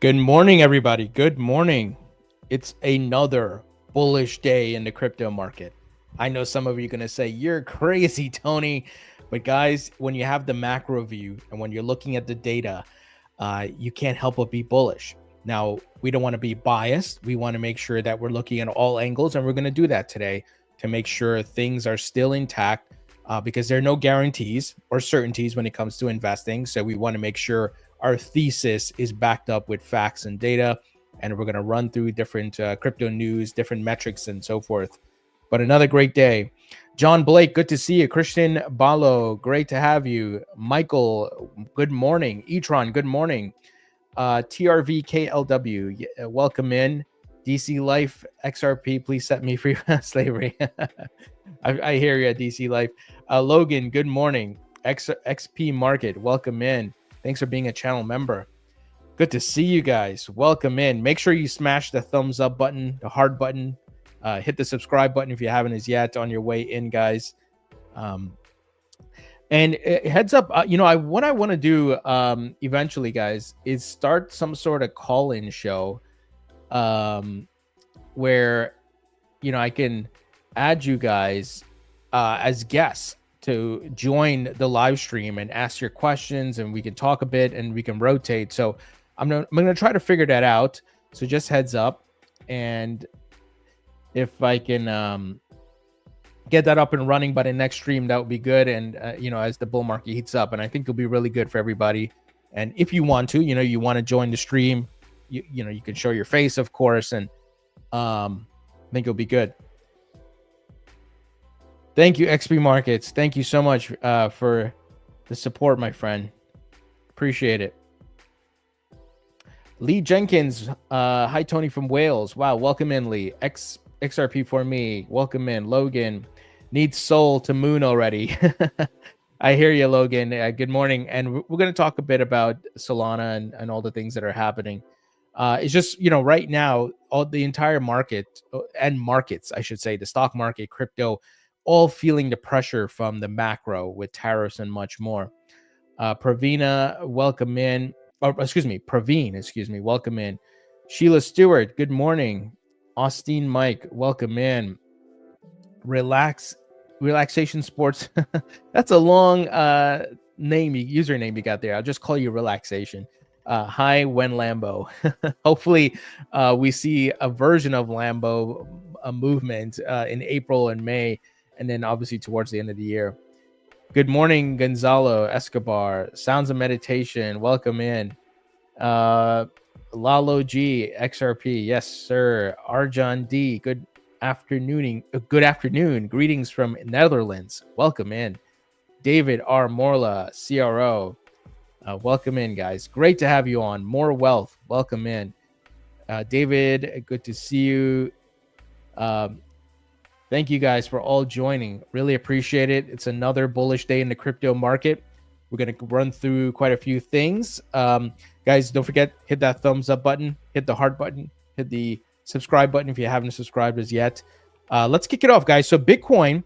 Good morning, everybody. Good morning. It's another bullish day in the crypto market. I know some of you are going to say, you're crazy, Tony. But guys, when you have the macro view and when you're looking at the data, you can't help but be bullish. Now, we don't want to be biased. We want to make sure that we're looking at all angles, and we're going to do that today to make sure things are still intact because there are no guarantees or certainties when it comes to investing. So we want to make sure our thesis is backed up with facts and data, and we're going to run through different crypto news, different metrics, and so forth. But another great day. John Blake, good to see you. Christian Balo, great to have you. Michael, good morning. Etron, good morning. TRVKLW, welcome in. DC Life, XRP, please set me free from slavery. I hear you at DC Life. Logan, good morning. XP Market, welcome in. Thanks for being a channel member. Good to see you guys. Welcome in. Make sure you smash the thumbs up button, the heart button. Hit the subscribe button if you haven't as yet on your way in, guys. And heads up, what I want to do eventually, guys, is start some sort of call-in show where, I can add you guys as guests to join the live stream and ask your questions, and we can talk a bit and we can rotate. So I'm gonna try to figure that out. So just heads up, and if I can get that up and running by the next stream, that would be good. And as the bull market heats up, and I think it'll be really good for everybody. And if you want to, you want to join the stream, you can show your face, of course, and I think it'll be good. Thank you, XP Markets. Thank you so much for the support, my friend. Appreciate it. Lee Jenkins. Hi, Tony from Wales. Wow, welcome in, Lee. XRP for me. Welcome in. Logan needs soul to moon already. I hear you, Logan. Good morning. And we're going to talk a bit about Solana and all the things that are happening. It's just, right now, all the entire market and markets, I should say, the stock market, crypto, all feeling the pressure from the macro with tariffs and much more. Praveen, welcome in. Praveen, welcome in. Sheila Stewart, good morning. Austin Mike, welcome in. Relaxation Sports. That's a long username you got there. I'll just call you Relaxation. Hi, When Lambo. Hopefully, we see a version of Lambo movement in April and May, and then obviously towards the end of the year. Good morning, Gonzalo Escobar. Sounds of Meditation. Welcome in. Lalo G, XRP. Yes, sir. Arjan D. Good afternoon. Greetings from Netherlands. Welcome in. David R. Morla, CRO. Welcome in, guys. Great to have you on. More Wealth. Welcome in. David, good to see you. Thank you guys for all joining. Really appreciate it. It's another bullish day in the crypto market. We're going to run through quite a few things. Guys, don't forget, hit that thumbs up button, hit the heart button, hit the subscribe button if you haven't subscribed as yet. Let's kick it off, guys. So Bitcoin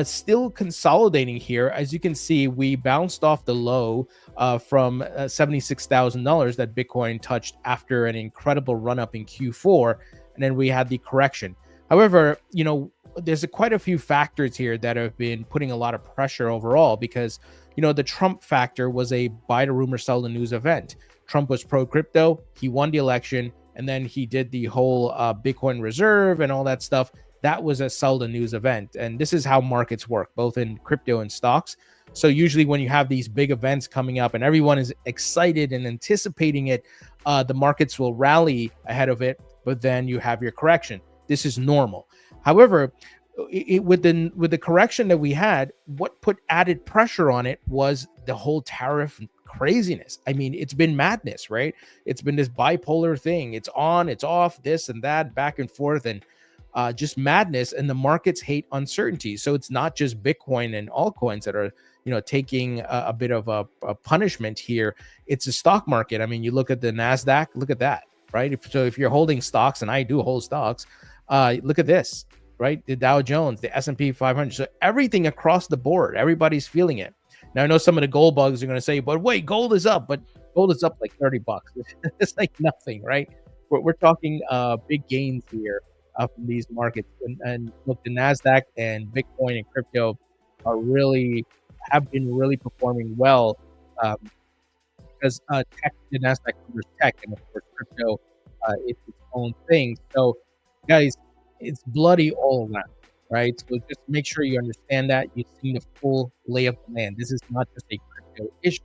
still consolidating here. As you can see, we bounced off the low from $76,000 that Bitcoin touched after an incredible run up in Q4. And then we had the correction. However, there's quite a few factors here that have been putting a lot of pressure overall because, the Trump factor was a buy the rumor, sell the news event. Trump was pro-crypto. He won the election, and then he did the whole Bitcoin reserve and all that stuff. That was a sell the news event. And this is how markets work, both in crypto and stocks. So usually when you have these big events coming up and everyone is excited and anticipating it, the markets will rally ahead of it, but then you have your correction. This is normal. However, with the correction that we had, what put added pressure on it was the whole tariff craziness. I mean, it's been madness, right? It's been this bipolar thing. It's on, it's off, this and that, back and forth, and just madness. And the markets hate uncertainty. So it's not just Bitcoin and altcoins that are, taking a bit of a punishment here. It's a stock market. I mean, you look at the NASDAQ, look at that, right? So if you're holding stocks, and I do hold stocks, look at this. Right? The Dow Jones, the S&P 500. So everything across the board, everybody's feeling it. Now, I know some of the gold bugs are going to say, but wait, gold is up. But Gold is up like $30. It's like nothing, right? We're talking big gains here from these markets. And look, the Nasdaq and Bitcoin and crypto are really have been really performing well um, because tech, the Nasdaq covers tech, and of course crypto, it's its own thing. So, guys, it's bloody all around, right? So just make sure you understand that you've seen the full lay of the land. This is not just a crypto issue.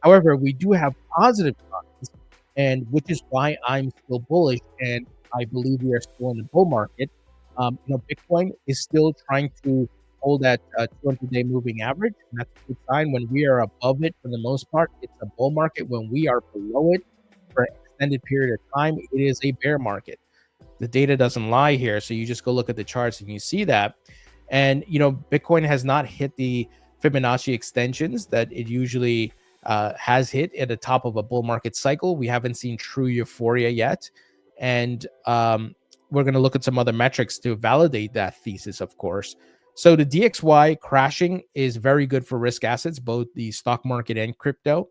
However, we do have positive signs, and which is why I'm still bullish, and I believe we are still in the bull market. Bitcoin is still trying to hold that 200-day moving average, and that's a good sign. When we are above it, for the most part, it's a bull market. When we are below it for an extended period of time, it is a bear market. The data doesn't lie here, so you just go look at the charts and you see that. And Bitcoin has not hit the Fibonacci extensions that it usually has hit at the top of a bull market cycle. We haven't seen true euphoria yet, and we're going to look at some other metrics to validate that thesis, of course. So the DXY crashing is very good for risk assets, both the stock market and crypto,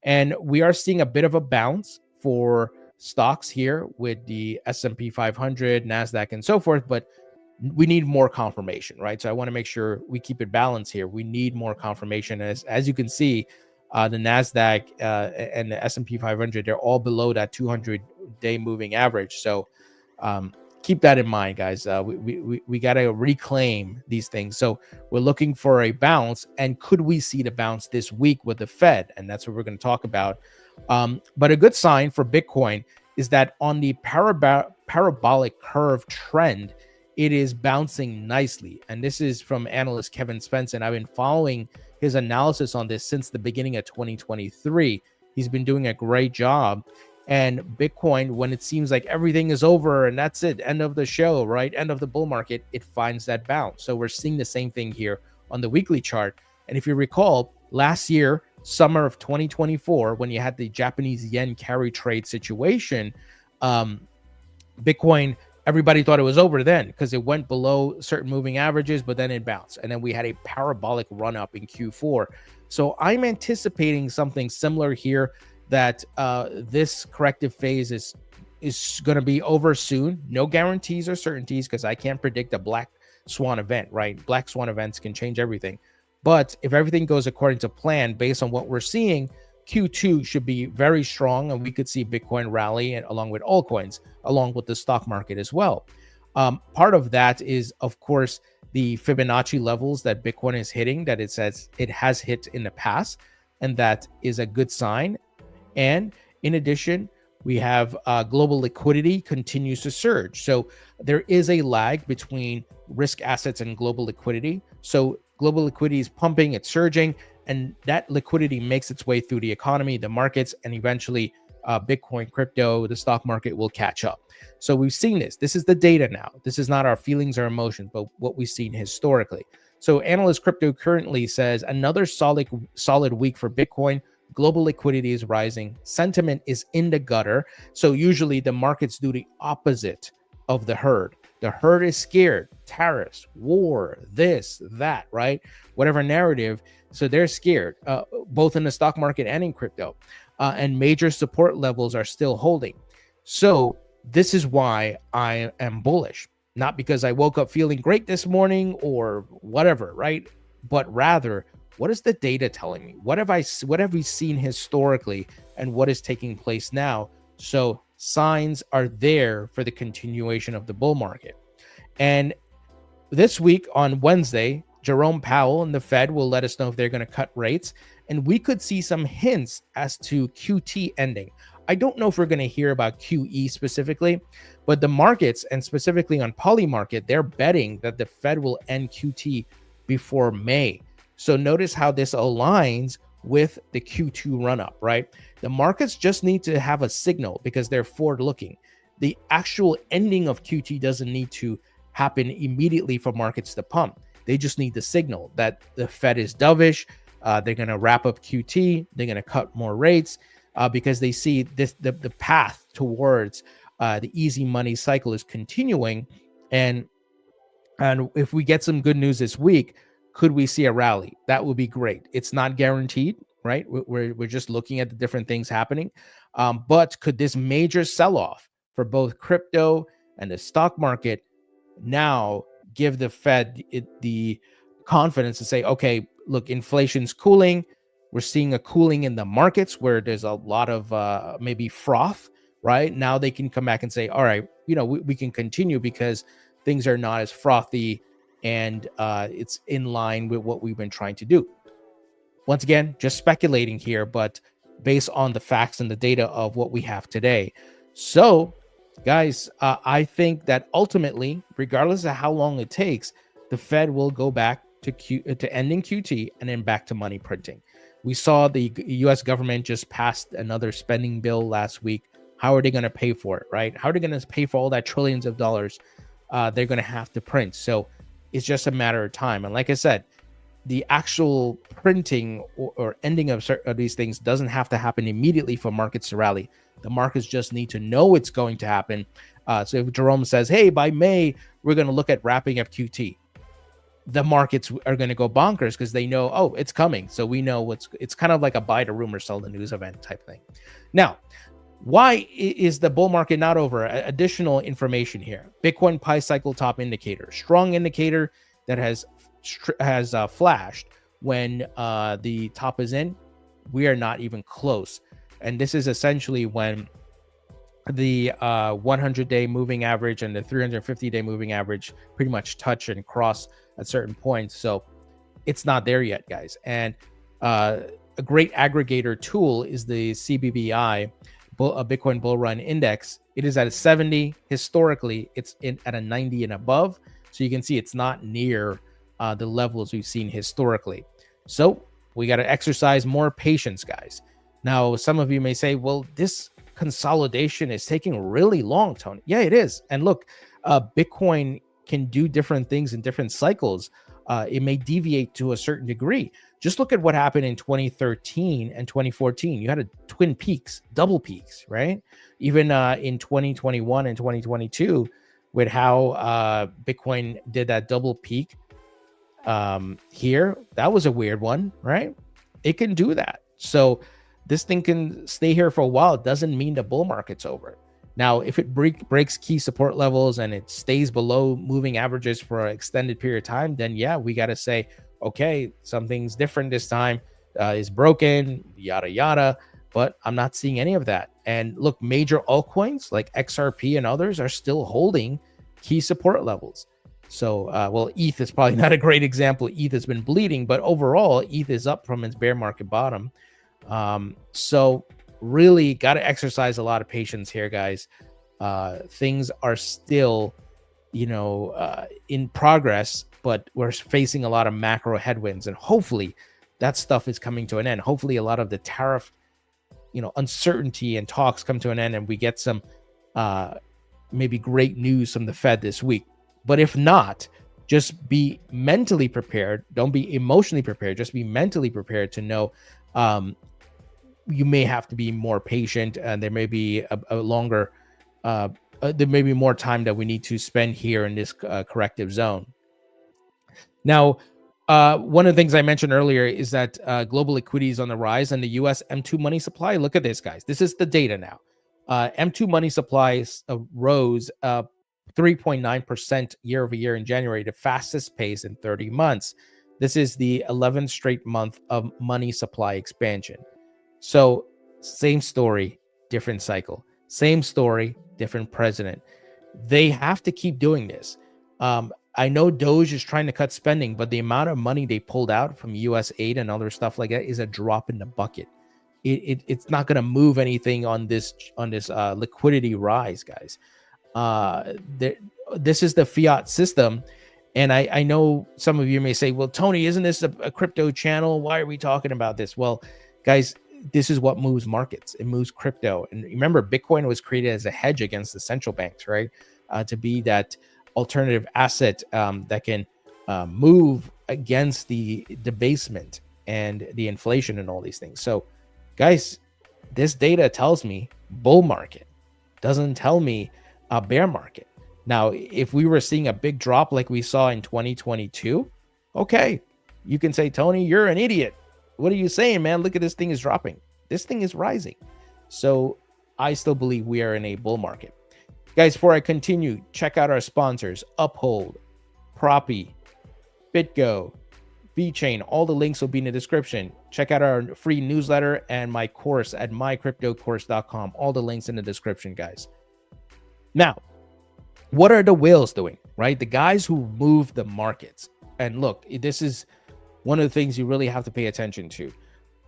and we are seeing a bit of a bounce for stocks here with the S&P 500, NASDAQ, and so forth, but we need more confirmation, right? So I want to make sure we keep it balanced here. We need more confirmation. As you can see, the NASDAQ and the S&P 500, they're all below that 200-day moving average. So keep that in mind, guys. We got to reclaim these things. So we're looking for a bounce. And could we see the bounce this week with the Fed? And that's what we're going to talk about. But a good sign for Bitcoin is that on the parabolic curve trend, it is bouncing nicely. And this is from analyst Kevin Spence. And I've been following his analysis on this since the beginning of 2023. He's been doing a great job. And Bitcoin, when it seems like everything is over and that's it, end of the show, right? End of the bull market, it finds that bounce. So we're seeing the same thing here on the weekly chart. And if you recall, last year, summer of 2024, when you had the Japanese yen carry trade situation, Bitcoin, everybody thought it was over then because it went below certain moving averages, but then it bounced. And then we had a parabolic run up in Q4. So I'm anticipating something similar here, that this corrective phase is going to be over soon. No guarantees or certainties because I can't predict a black swan event, right? Black swan events can change everything. But if everything goes according to plan, based on what we're seeing, Q2 should be very strong, and we could see Bitcoin rally along with altcoins, along with the stock market as well. Part of that is, of course, the Fibonacci levels that Bitcoin is hitting, that it says it has hit in the past, and that is a good sign. And in addition, we have global liquidity continues to surge. So there is a lag between risk assets and global liquidity. So global liquidity is pumping, it's surging, and that liquidity makes its way through the economy, the markets, and eventually Bitcoin, crypto, the stock market will catch up. So we've seen this. This is the data now. This is not our feelings or emotions, but what we've seen historically. So Analyst Crypto currently says another solid week for Bitcoin. Global liquidity is rising. Sentiment is in the gutter. So usually the markets do the opposite of the herd. The herd is scared. Tariffs, war, this, that, right? Whatever narrative. So they're scared, both in the stock market and in crypto. And major support levels are still holding. So this is why I am bullish. Not because I woke up feeling great this morning or whatever, right? But rather, what is the data telling me? What have we seen historically, and what is taking place now? So signs are there for the continuation of the bull market. And this week on Wednesday, Jerome Powell and the Fed will let us know if they're going to cut rates, and we could see some hints as to QT ending. I don't know if we're going to hear about QE specifically, but the markets, and specifically on Polymarket, they're betting that the Fed will end QT before May. So notice how this aligns with the Q2 run-up, right? The markets just need to have a signal because they're forward-looking. The actual ending of QT doesn't need to happen immediately for markets to pump. They just need the signal that the Fed is dovish. They're going to wrap up QT. They're going to cut more rates because they see the path towards the easy money cycle is continuing. And if we get some good news this week, could we see a rally? That would be great. It's not guaranteed. right? We're just looking at the different things happening. But could this major sell-off for both crypto and the stock market now give the Fed the confidence to say, okay, look, inflation's cooling. We're seeing a cooling in the markets where there's a lot of maybe froth, right? Now they can come back and say, all right, we can continue because things are not as frothy and it's in line with what we've been trying to do. Once again, just speculating here, but based on the facts and the data of what we have today. So, guys, I think that ultimately, regardless of how long it takes, the Fed will go back to ending QT and then back to money printing. We saw the U.S. government just passed another spending bill last week. How are they going to pay for it, right? How are they going to pay for all that trillions of dollars they're going to have to print? So it's just a matter of time. And like I said, the actual printing or ending of these things doesn't have to happen immediately for markets to rally. The markets just need to know it's going to happen. So if Jerome says, hey, by May, we're going to look at wrapping up QT, the markets are going to go bonkers because they know, oh, it's coming. So we know it's kind of like a buy the rumor, sell the news event type thing. Now, why is the bull market not over? Additional information here. Bitcoin Pi cycle top indicator, strong indicator that has flashed when the top is in. We are not even close. And this is essentially when the 100-day moving average and the 350-day moving average pretty much touch and cross at certain points. So it's not there yet, guys. And a great aggregator tool is the CBBI, a Bitcoin Bull Run Index. It is at a 70. Historically, it's at a 90 and above. So you can see it's not near the levels we've seen historically. So we got to exercise more patience, guys. Now, some of you may say, well, this consolidation is taking really long, Tony. Yeah, it is. And look, Bitcoin can do different things in different cycles. It may deviate to a certain degree. Just look at what happened in 2013 and 2014. You had a twin peaks, double peaks, right? Even in 2021 and 2022, with how Bitcoin did that double peak here, that was a weird one, right? It can do that. So this thing can stay here for a while. It doesn't mean the bull market's over. Now, if it breaks key support levels and it stays below moving averages for an extended period of time, then yeah, we got to say, okay, something's different this time, is broken, yada, yada. But I'm not seeing any of that. And look, major altcoins like XRP and others are still holding key support levels. So, well, ETH is probably not a great example. ETH has been bleeding, but overall, ETH is up from its bear market bottom. So really got to exercise a lot of patience here, guys. Things are still, in progress, but we're facing a lot of macro headwinds, and hopefully that stuff is coming to an end. Hopefully a lot of the tariff, uncertainty and talks come to an end, and we get some maybe great news from the Fed this week. But if not, just be mentally prepared. Don't be emotionally prepared. Just be mentally prepared to know you may have to be more patient, and there may be a longer, there may be more time that we need to spend here in this corrective zone. Now, one of the things I mentioned earlier is that global liquidity is on the rise, and the U.S. M2 money supply. Look at this, guys. This is the data now. M2 money supplies rose 3.9% year over year in January, the fastest pace in 30 months. This is the 11th straight month of money supply expansion. So same story, different cycle. Same story, different president. They have to keep doing this. I know Doge is trying to cut spending, but the amount of money they pulled out from US aid and other stuff like that is a drop in the bucket. It's not going to move anything on this liquidity rise, guys. This is the fiat system. And I know some of you may say, well, Tony, isn't this a crypto channel? Why are we talking about this? Well, guys, this is what moves markets. It moves crypto. And remember, Bitcoin was created as a hedge against the central banks, right? To be that alternative asset that can move against the debasement and the inflation and all these things. So, guys, this data tells me bull market, doesn't tell me a bear market. Now, if we were seeing a big drop like we saw in 2022, okay, you can say, Tony, you're an idiot. what are you saying, man? Look at this thing is dropping. This thing is rising. So I still believe we are in a bull market. Guys, before I continue, check out our sponsors, Uphold, Proppy, BitGo, Vechain. All the links will be in the description. Check out our free newsletter and my course at mycryptocourse.com. All the links in the description, guys. Now, what are the whales doing, right? The guys who move the markets. And look, this is one of the things you really have to pay attention to.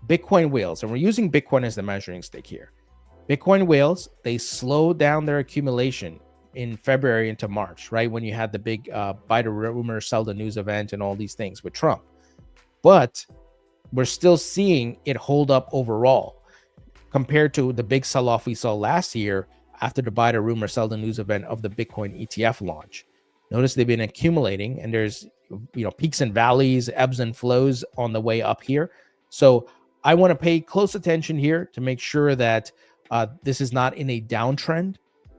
Bitcoin whales, and we're using Bitcoin as the measuring stick here. Bitcoin whales, they slowed down their accumulation in February into March, right? When you had the big buy the rumor, sell the news event and all these things with Trump. But we're still seeing it hold up overall compared to the big sell-off we saw last year after the buy the rumor, sell the news event of the Bitcoin ETF launch. Notice they've been accumulating, and there's peaks and valleys, ebbs and flows on the way up here. So I want to pay close attention here to make sure that this is not in a downtrend.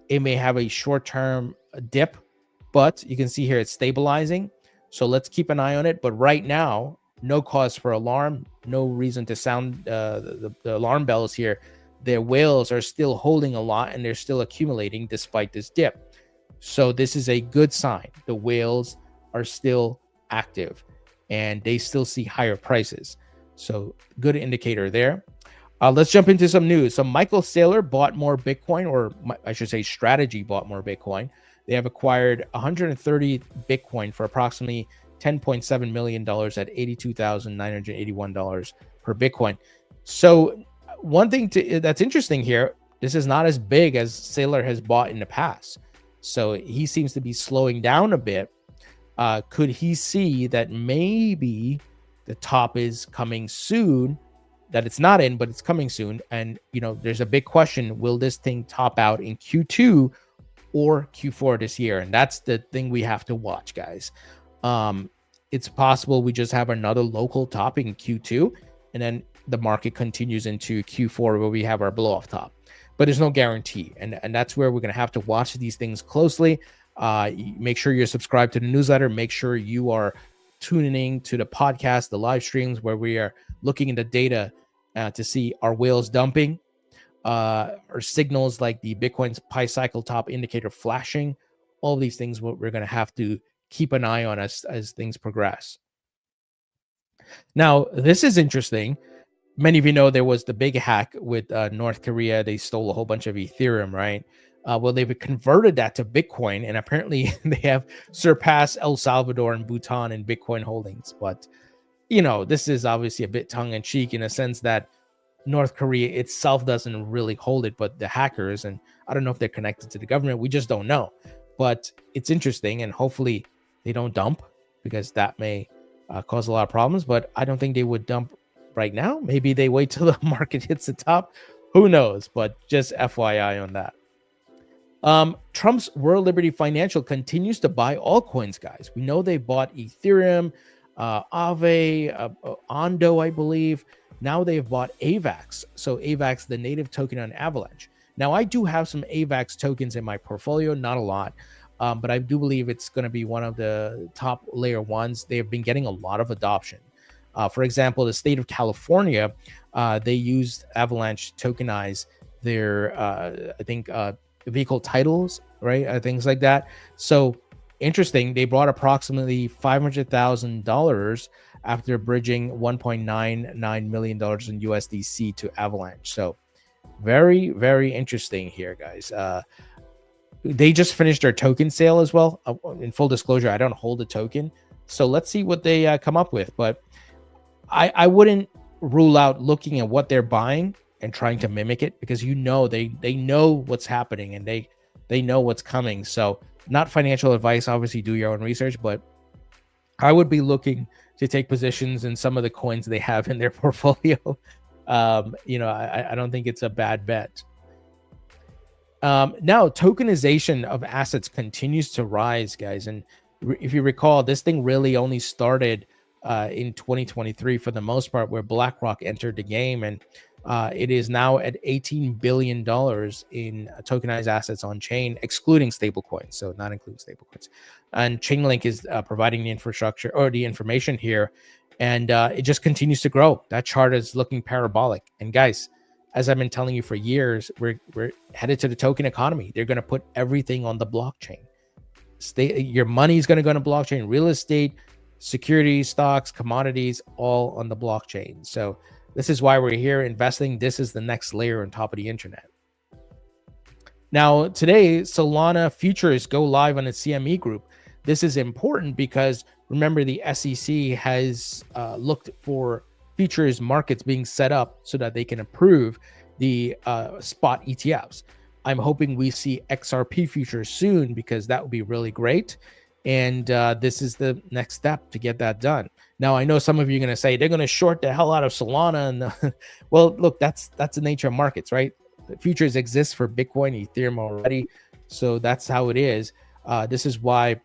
It may have a short-term dip, but you can see here it's stabilizing. So let's keep an eye on it. But right now, no cause for alarm, no reason to sound the alarm bells here. Their whales are still holding a lot and they're still accumulating despite this dip. So this is a good sign. The whales are still active and they still see higher prices. So good indicator there. Let's jump into some news. So Michael Saylor bought more Bitcoin, or I should say Strategy bought more Bitcoin. They have acquired 130 Bitcoin for approximately $10.7 million at $82,981 per Bitcoin. So one thing that's interesting here, this is not as big as Saylor has bought in the past. So he seems to be slowing down a bit. Could he see that maybe the top is coming soon? That it's not in, but it's coming soon. And, there's a big question. Will this thing top out in Q2 or Q4 this year? And that's the thing we have to watch, guys. It's possible we just have another local top in Q2, and then the market continues into Q4 where we have our blow off top. But there's no guarantee. And that's where we're going to have to watch these things closely. Make sure you're subscribed to the newsletter. Make sure you are tuning to the podcast, the live streams, where we are looking into data to see are whales dumping, or signals like the Bitcoin's Pi cycle top indicator flashing. All these things we're going to have to keep an eye on as things progress. Now, this is interesting. Many of you know there was the big hack with North Korea. They stole a whole bunch of Ethereum, right? Well, they've converted that to Bitcoin, and apparently they have surpassed El Salvador and Bhutan in Bitcoin holdings. But, this is obviously a bit tongue-in-cheek in a sense that North Korea itself doesn't really hold it, but the hackers, and I don't know if they're connected to the government. We just don't know. But it's interesting, and hopefully they don't dump, because that may cause a lot of problems. But I don't think they would dump right now. Maybe they wait till the market hits the top. Who knows? But just FYI on that. Trump's World Liberty Financial continues to buy altcoins, guys. We know they bought Ethereum, Aave, Ondo, I believe. Now they've bought AVAX. So AVAX, the native token on Avalanche. Now I do have some AVAX tokens in my portfolio, not a lot, but I do believe it's going to be one of the top layer ones. They've been getting a lot of adoption. For example, the state of California, they used Avalanche to tokenize their, vehicle titles, right? Things like that. So interesting. They brought approximately $500,000 after bridging $1.99 million in USDC to Avalanche. So very, very interesting here, guys. They just finished their token sale as well. In full disclosure, I don't hold a token. So let's see what they come up with. But I wouldn't rule out looking at what they're buying and trying to mimic it, because they know what's happening and they know what's coming. So not financial advice, obviously do your own research, but I would be looking to take positions in some of the coins they have in their portfolio. I don't think it's a bad bet. Now tokenization of assets continues to rise, guys. And if you recall, this thing really only started in 2023 for the most part, where BlackRock entered the game, and it is now at $18 billion in tokenized assets on chain, excluding stablecoins, so not including stablecoins. And Chainlink is providing the infrastructure or the information here. and it just continues to grow. That chart is looking parabolic. And guys, as I've been telling you for years, we're headed to the token economy. They're going to put everything on the blockchain. Your money is going to go on blockchain, real estate, securities, stocks, commodities, all on the blockchain. So this is why we're here investing. This is the next layer on top of the internet. Now, today, Solana futures go live on its CME group. This is important because remember, the SEC has looked for futures markets being set up so that they can approve the spot ETFs. I'm hoping we see XRP futures soon because that would be really great. And this is the next step to get that done. Now, I know some of you are going to say they're going to short the hell out of Solana. And well, look, that's the nature of markets, right? The futures exist for Bitcoin, Ethereum already. So that's how it is. This is why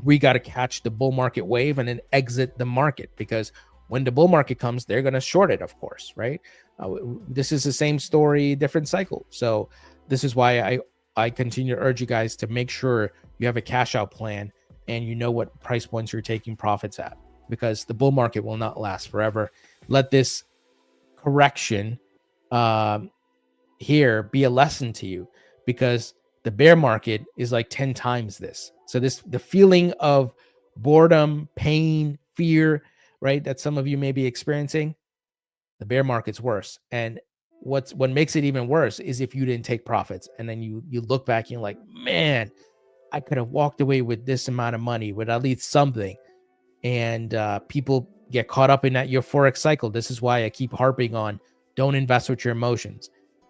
we got to catch the bull market wave and then exit the market, because when the bull market comes, they're going to short it, of course, right? This is the same story, different cycle. So this is why I continue to urge you guys to make sure you have a cash out plan and you know what price points you're taking profits at, because the bull market will not last forever. Let this correction here be a lesson to you, because the bear market is like 10 times this. So the feeling of boredom, pain, fear, right, that some of you may be experiencing, the bear market's worse. And what makes it even worse is if you didn't take profits and then you look back and you're like, man, I could have walked away with this amount of money, with at least something. And people get caught up in that euphoric cycle. This is why I keep harping on, don't invest with your emotions,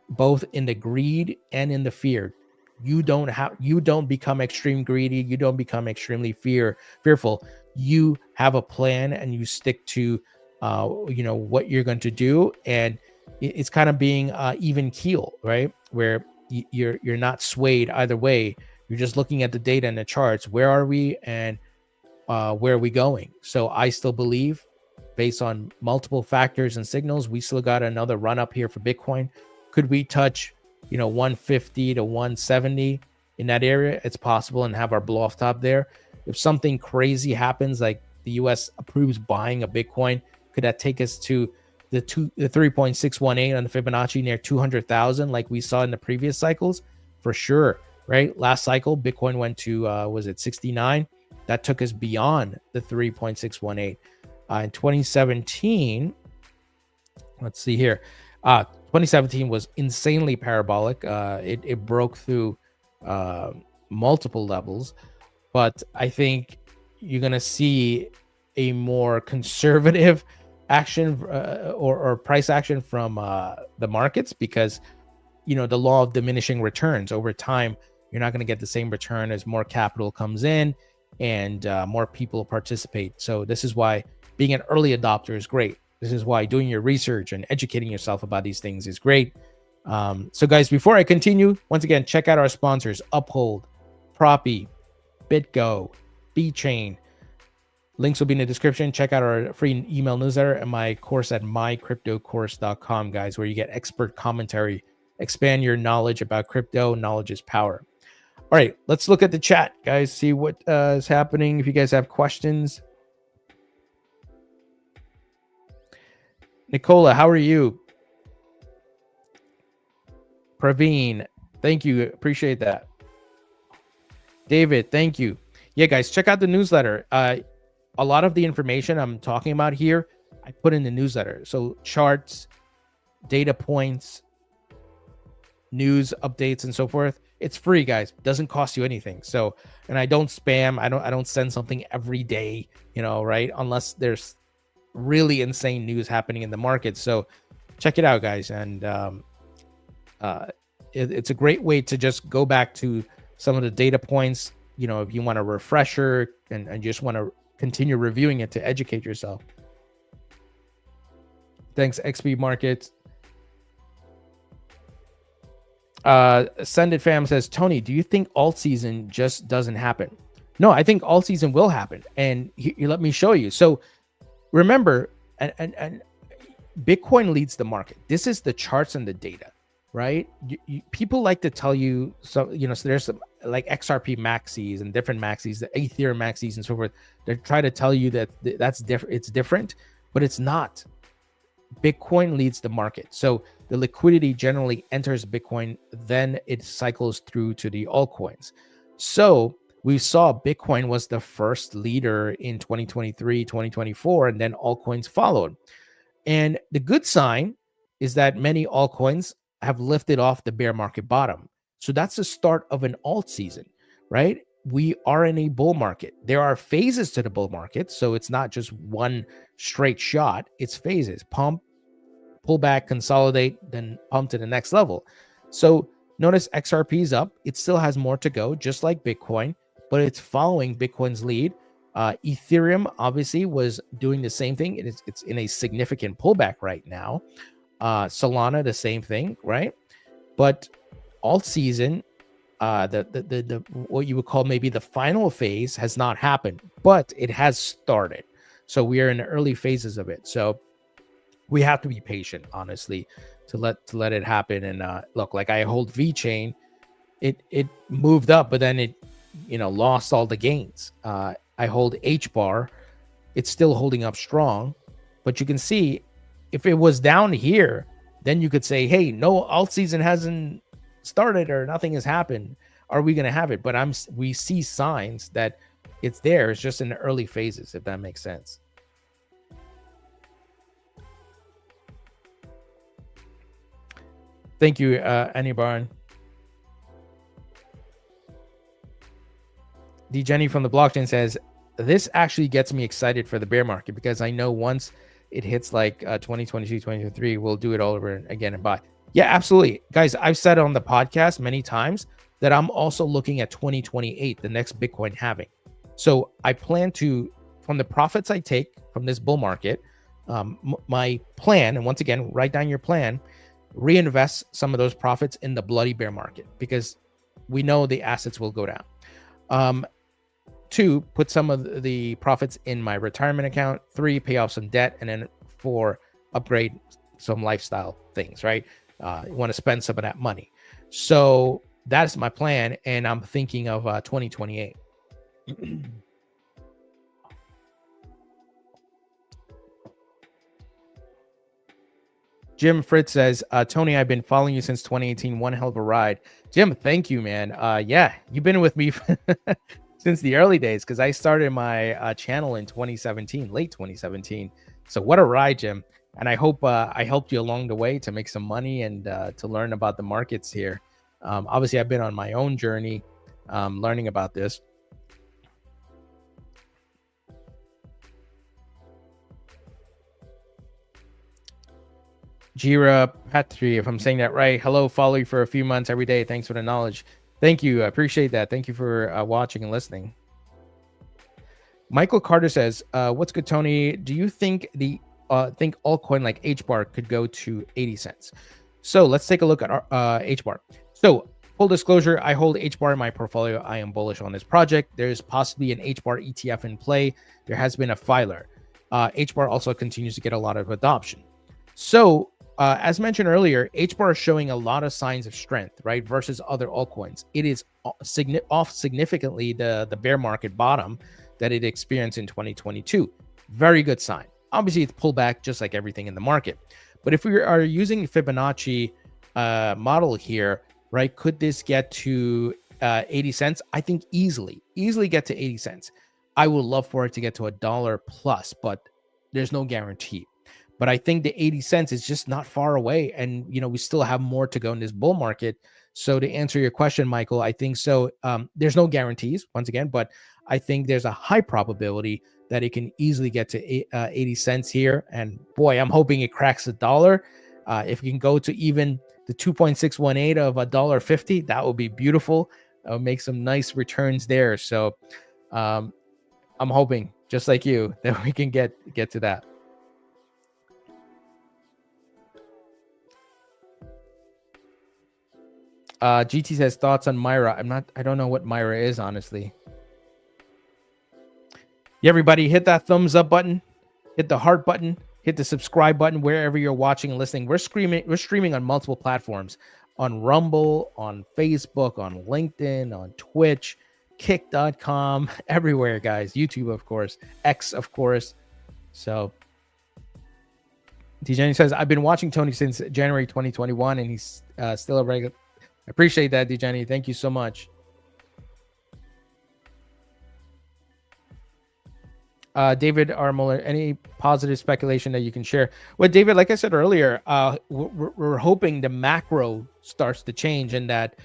both in the greed and in the fear. You don't become extreme greedy. You don't become extremely fearful. You have a plan and you stick to what you're going to do. And it's kind of being even keel, right? Where you're not swayed either way. You're just looking at the data and the charts. Where are we and where are we going? So I still believe, based on multiple factors and signals, we still got another run up here for Bitcoin. Could we touch 150 to 170 in that area? It's possible, and have our blow off top there. If something crazy happens, like the US approves buying a Bitcoin, could that take us to the 3.618 on the Fibonacci near 200,000 like we saw in the previous cycles? For sure, right? Last cycle, Bitcoin went to, was it 69? That took us beyond the 3.618. In 2017, let's see here. 2017 was insanely parabolic. It broke through multiple levels, but I think you're going to see a more conservative action or price action from the markets, because the law of diminishing returns. Over time, you're not going to get the same return as more capital comes in and more people participate. So this is why being an early adopter is great. This is why doing your research and educating yourself about these things is great. So guys, before I continue, once again, check out our sponsors: Uphold, Propy, BitGo, Vechain. Links will be in the description. Check out our free email newsletter and my course at mycryptocourse.com, guys, where you get expert commentary. Expand your knowledge about crypto. Knowledge is power. All right, let's look at the chat, guys, see what is happening. If you guys have questions. Nicola, how are you? Praveen, thank you. Appreciate that. David, thank you. Yeah, guys, check out the newsletter. A lot of the information I'm talking about here, I put in the newsletter. So charts, data points, news updates, and so forth. It's free, guys. It doesn't cost you anything. So, and I don't spam. I don't send something every day, right? Unless there's really insane news happening in the market. So check it out, guys. And it's a great way to just go back to some of the data points, if you want a refresher and just want to continue reviewing it to educate yourself. Thanks, XP Markets. Send It Fam says, Tony, do you think Altseason just doesn't happen? No, I think Altseason will happen. And let me show you. So remember, and Bitcoin leads the market. This is the charts and the data, right? People like to tell you, so there's like XRP maxis and different maxis, the Ethereum maxis and so forth. They're trying to tell you that that's different. It's different, but it's not. Bitcoin leads the market. So the liquidity generally enters Bitcoin, then it cycles through to the altcoins. So we saw Bitcoin was the first leader in 2023, 2024, and then altcoins followed. And the good sign is that many altcoins have lifted off the bear market bottom. So that's the start of an alt season, right? We are in a bull market. There are phases to the bull market. So it's not just one straight shot, it's phases: pump, pull back, consolidate, then pump to the next level. So notice XRP is up. It still has more to go, just like Bitcoin, but it's following Bitcoin's lead. Ethereum obviously was doing the same thing. It's in a significant pullback right now. Solana, the same thing, right? But Altseason, the what you would call maybe the final phase has not happened, but it has started. So we are in the early phases of it. So we have to be patient, honestly, to let it happen. And look, like I hold Vechain, it moved up, but then it lost all the gains. I hold HBAR, it's still holding up strong, but you can see if it was down here, then you could say, hey, no, alt season hasn't started or nothing has happened. Are we going to have it? But we see signs that it's there. It's just in the early phases, if that makes sense. Thank you, Annie Barn. D. Jenny from the blockchain says, this actually gets me excited for the bear market because I know once it hits like 2022, 2023, we'll do it all over again and buy. Yeah, absolutely. Guys, I've said on the podcast many times that I'm also looking at 2028, the next Bitcoin halving. So I plan to, from the profits I take from this bull market, my plan, and once again, write down your plan, reinvest some of those profits in the bloody bear market because we know the assets will go down. 2, put some of the profits in my retirement account. 3, pay off some debt. And then 4, upgrade some lifestyle things, right? You want to spend some of that money. So that's my plan. And I'm thinking of 2028. Jim Fritz says, Tony, I've been following you since 2018. One hell of a ride. Jim, thank you, man. Yeah, you've been with me since the early days because I started my channel in 2017, late 2017. So what a ride, Jim. And I hope I helped you along the way to make some money and to learn about the markets here. Obviously, I've been on my own journey learning about this. Jira Patri, if I'm saying that right. Hello, follow you for a few months every day. Thanks for the knowledge. Thank you. I appreciate that. Thank you for watching and listening. Michael Carter says, what's good, Tony? Do you think think altcoin like HBAR could go to 80 cents? So let's take a look at our HBAR. So full disclosure, I hold HBAR in my portfolio. I am bullish on this project. There's possibly an HBAR ETF in play. There has been a filer. HBAR also continues to get a lot of adoption. So as mentioned earlier, HBAR is showing a lot of signs of strength, right? Versus other altcoins. It is off significantly the bear market bottom that it experienced in 2022. Very good sign. Obviously, it's pulled back just like everything in the market. But if we are using Fibonacci model here, right, could this get to 80 cents? I think easily get to 80 cents. I would love for it to get to $1 plus, but there's no guarantee. But I think the 80 cents is just not far away. And, we still have more to go in this bull market. So to answer your question, Michael, I think so. There's no guarantees, once again, but I think there's a high probability that it can easily get to 80 cents here. And boy, I'm hoping it cracks $1. If you can go to even the 2.618 of $1.50, that would be beautiful. Make some nice returns there. So I'm hoping, just like you, that we can get to that. GT says thoughts on Myra. I don't know what Myra is, honestly. Yeah, everybody hit that thumbs up button, hit the heart button, Hit the subscribe button wherever you're watching and listening. We're streaming on multiple platforms, on Rumble, on Facebook, on LinkedIn, on Twitch, kick.com, everywhere, guys. YouTube, of course, X, of course. So DJani says, I've been watching Tony since January 2021, and he's still a regular. I appreciate that, DJani. Thank you so much. David R. Muller, any positive speculation that you can share? Well, David, like I said earlier, we're hoping the macro starts to change, and that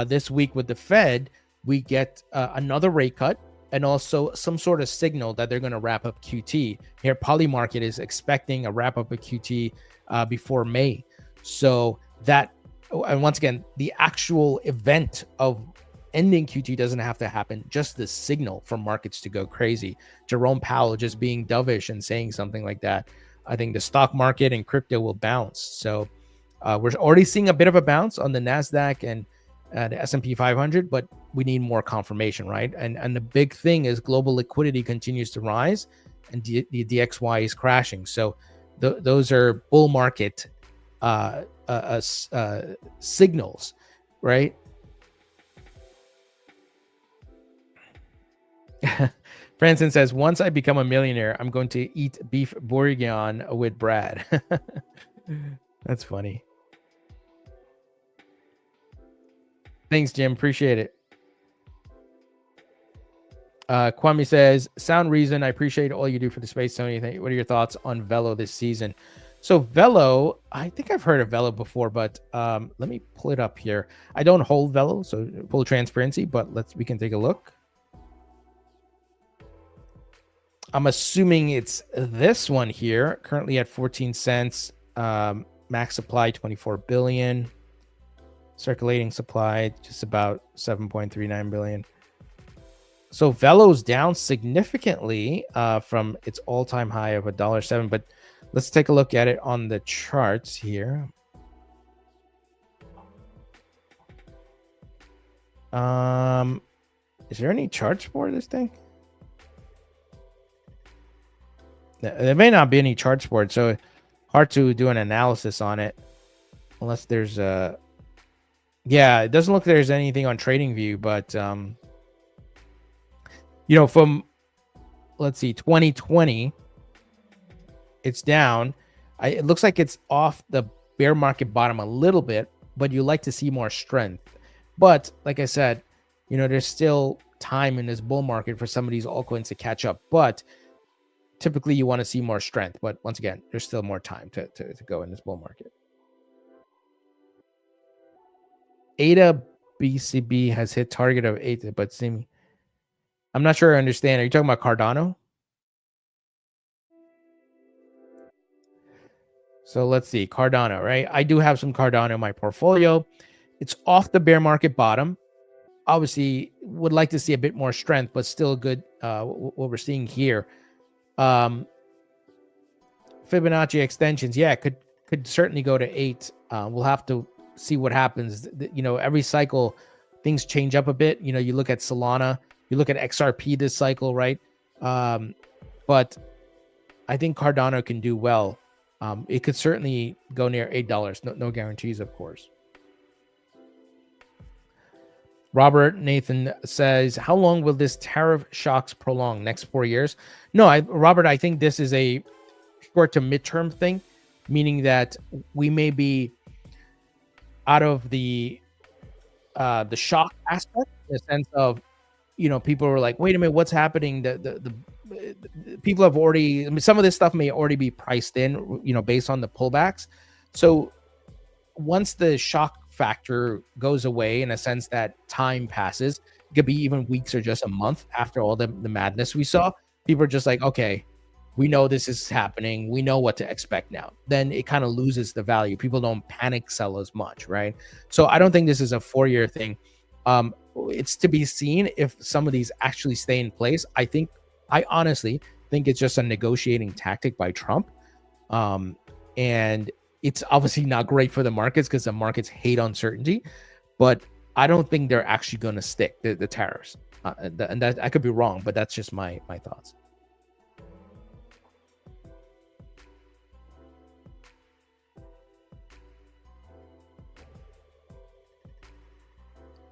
this week with the Fed, we get another rate cut and also some sort of signal that they're going to wrap up QT. Here, Polymarket is expecting a wrap up of QT before May. So that, and once again, the actual event of ending QT doesn't have to happen, just the signal for markets to go crazy. Jerome Powell just being dovish and saying something like that, I think the stock market and crypto will bounce. So we're already seeing a bit of a bounce on the NASDAQ and the S&P 500, but we need more confirmation, right? And the big thing is global liquidity continues to rise, and the DXY is crashing. So those are bull market signals, right? Franson says, once I become a millionaire, I'm going to eat beef bourguignon with Brad. That's funny. Thanks, Jim. Appreciate it. Kwame says, sound reason. I appreciate all you do for the space, Tony. What are your thoughts on Velo this season? So Velo, I think I've heard of Velo before, but let me pull it up here. I don't hold Velo, so full transparency, but we can take a look. I'm assuming it's this one here, currently at 14 cents. Max supply 24 billion. Circulating supply just about 7.39 billion. So Velo's down significantly from its all-time high of $1.07. But let's take a look at it on the charts here. Is there any charts for this thing? There may not be any charts for it, so hard to do an analysis on it unless there's a. Yeah, it doesn't look like there's anything on TradingView, but you know, from, let's see, 2020, it's down. It looks like it's off the bear market bottom a little bit, but you like to see more strength. But like I said, you know, there's still time in this bull market for some of these altcoins to catch up. But typically you want to see more strength. But once again, there's still more time to go in this bull market. ADA BCB has hit target of 8, but I'm not sure I understand. Are you talking about Cardano? So let's see, Cardano, right? I do have some Cardano in my portfolio. It's off the bear market bottom. Obviously, would like to see a bit more strength, but still good. What we're seeing here, Fibonacci extensions, yeah, could certainly go to 8. We'll have to see what happens. You know, every cycle things change up a bit. You know, you look at Solana, you look at XRP this cycle, right? But I think Cardano can do well. It could certainly go near $8. No guarantees, of course. Robert Nathan says, how long will this tariff shocks prolong? Next 4 years? No, Robert, I think this is a short to midterm thing, meaning that we may be out of the shock aspect, in the sense of, you know, people were like, wait a minute, what's happening? The people have already, I mean, some of this stuff may already be priced in, you know, based on the pullbacks. So once the shock factor goes away, in a sense that time passes, it could be even weeks or just a month after all the madness we saw, people are just like, okay, we know this is happening, we know what to expect now. Then it kind of loses the value. People don't panic sell as much, right? So I don't think this is a 4-year thing. It's to be seen if some of these actually stay in place. I honestly think it's just a negotiating tactic by Trump. And it's obviously not great for the markets because the markets hate uncertainty, but I don't think they're actually going to stick the tariffs. And that I could be wrong, but that's just my thoughts.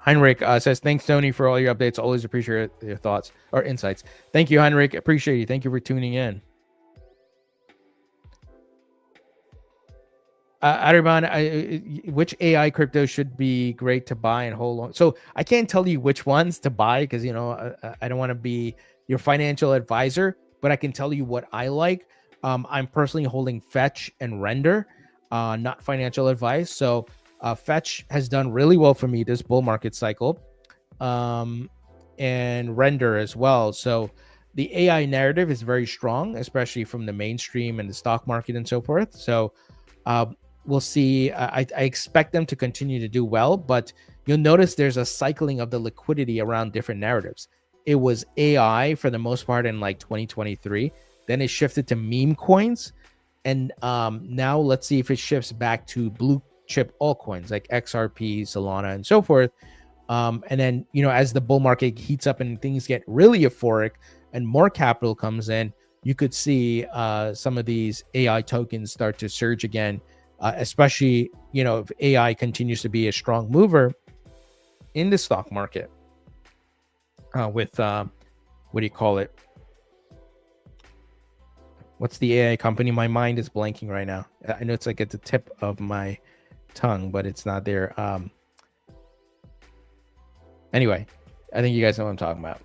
Heinrich says, thanks, Tony, for all your updates. Always appreciate your thoughts or insights. Thank you, Heinrich. Appreciate you. Thank you for tuning in. Ariman, which AI crypto should be great to buy and hold on? So I can't tell you which ones to buy because, you know, I don't want to be your financial advisor, but I can tell you what I like. I'm personally holding Fetch and Render, not financial advice. So Fetch has done really well for me this bull market cycle, and Render as well. So the AI narrative is very strong, especially from the mainstream and the stock market and so forth. So we'll see. I expect them to continue to do well, but you'll notice there's a cycling of the liquidity around different narratives. It was AI for the most part in like 2023. Then it shifted to meme coins. And now let's see if it shifts back to blue chip altcoins like XRP, Solana, and so forth. And then, you know, as the bull market heats up and things get really euphoric and more capital comes in, you could see some of these AI tokens start to surge again, especially, you know, if AI continues to be a strong mover in the stock market with, what do you call it? What's the AI company? My mind is blanking right now. I know it's like at the tip of my tongue, but it's not there. Anyway, I think you guys know what I'm talking about.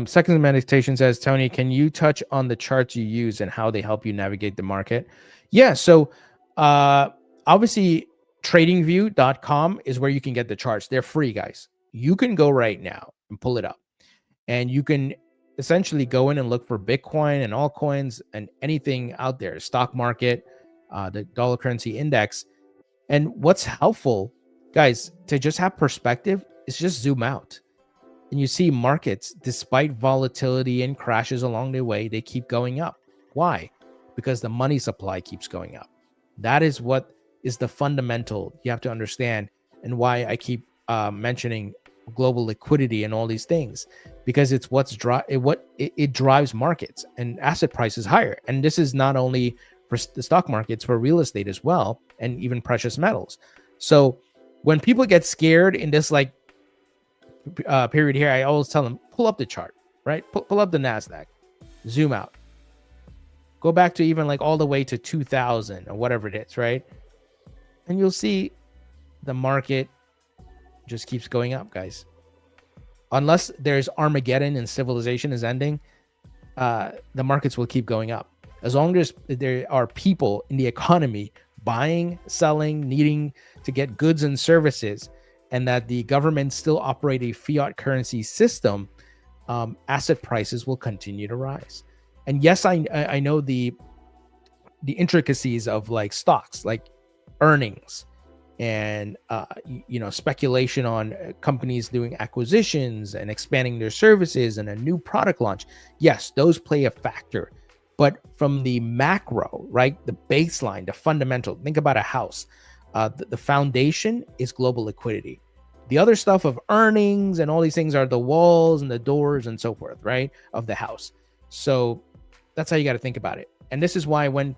Second meditation says, Tony, can you touch on the charts you use and how they help you navigate the market? Yeah, so obviously tradingview.com is where you can get the charts. They're free, guys. You can go right now and pull it up, and you can essentially go in and look for Bitcoin and altcoins and anything out there, stock market, the dollar currency index. And what's helpful, guys, to just have perspective is just zoom out. And you see markets, despite volatility and crashes along the way, they keep going up. Why? Because the money supply keeps going up. That is what is the fundamental you have to understand, and why I keep mentioning global liquidity and all these things, because it's it drives markets and asset prices higher. And this is not only for the stock markets, for real estate as well, and even precious metals. So when people get scared in this like period here, I always tell them, pull up the chart, right? Pull up the NASDAQ, zoom out, go back to even like all the way to 2000 or whatever it is, right? And you'll see the market just keeps going up, guys. Unless there's Armageddon and civilization is ending, the markets will keep going up. As long as there are people in the economy buying, selling, needing to get goods and services, and that the government still operate a fiat currency system, asset prices will continue to rise. And yes, I know the intricacies of like stocks, like earnings, and you know, speculation on companies doing acquisitions and expanding their services and a new product launch. Yes, those play a factor. But from the macro, right, the baseline, the fundamental, think about a house. The foundation is global liquidity. The other stuff of earnings and all these things are the walls and the doors and so forth, right, of the house. So that's how you got to think about it. And this is why when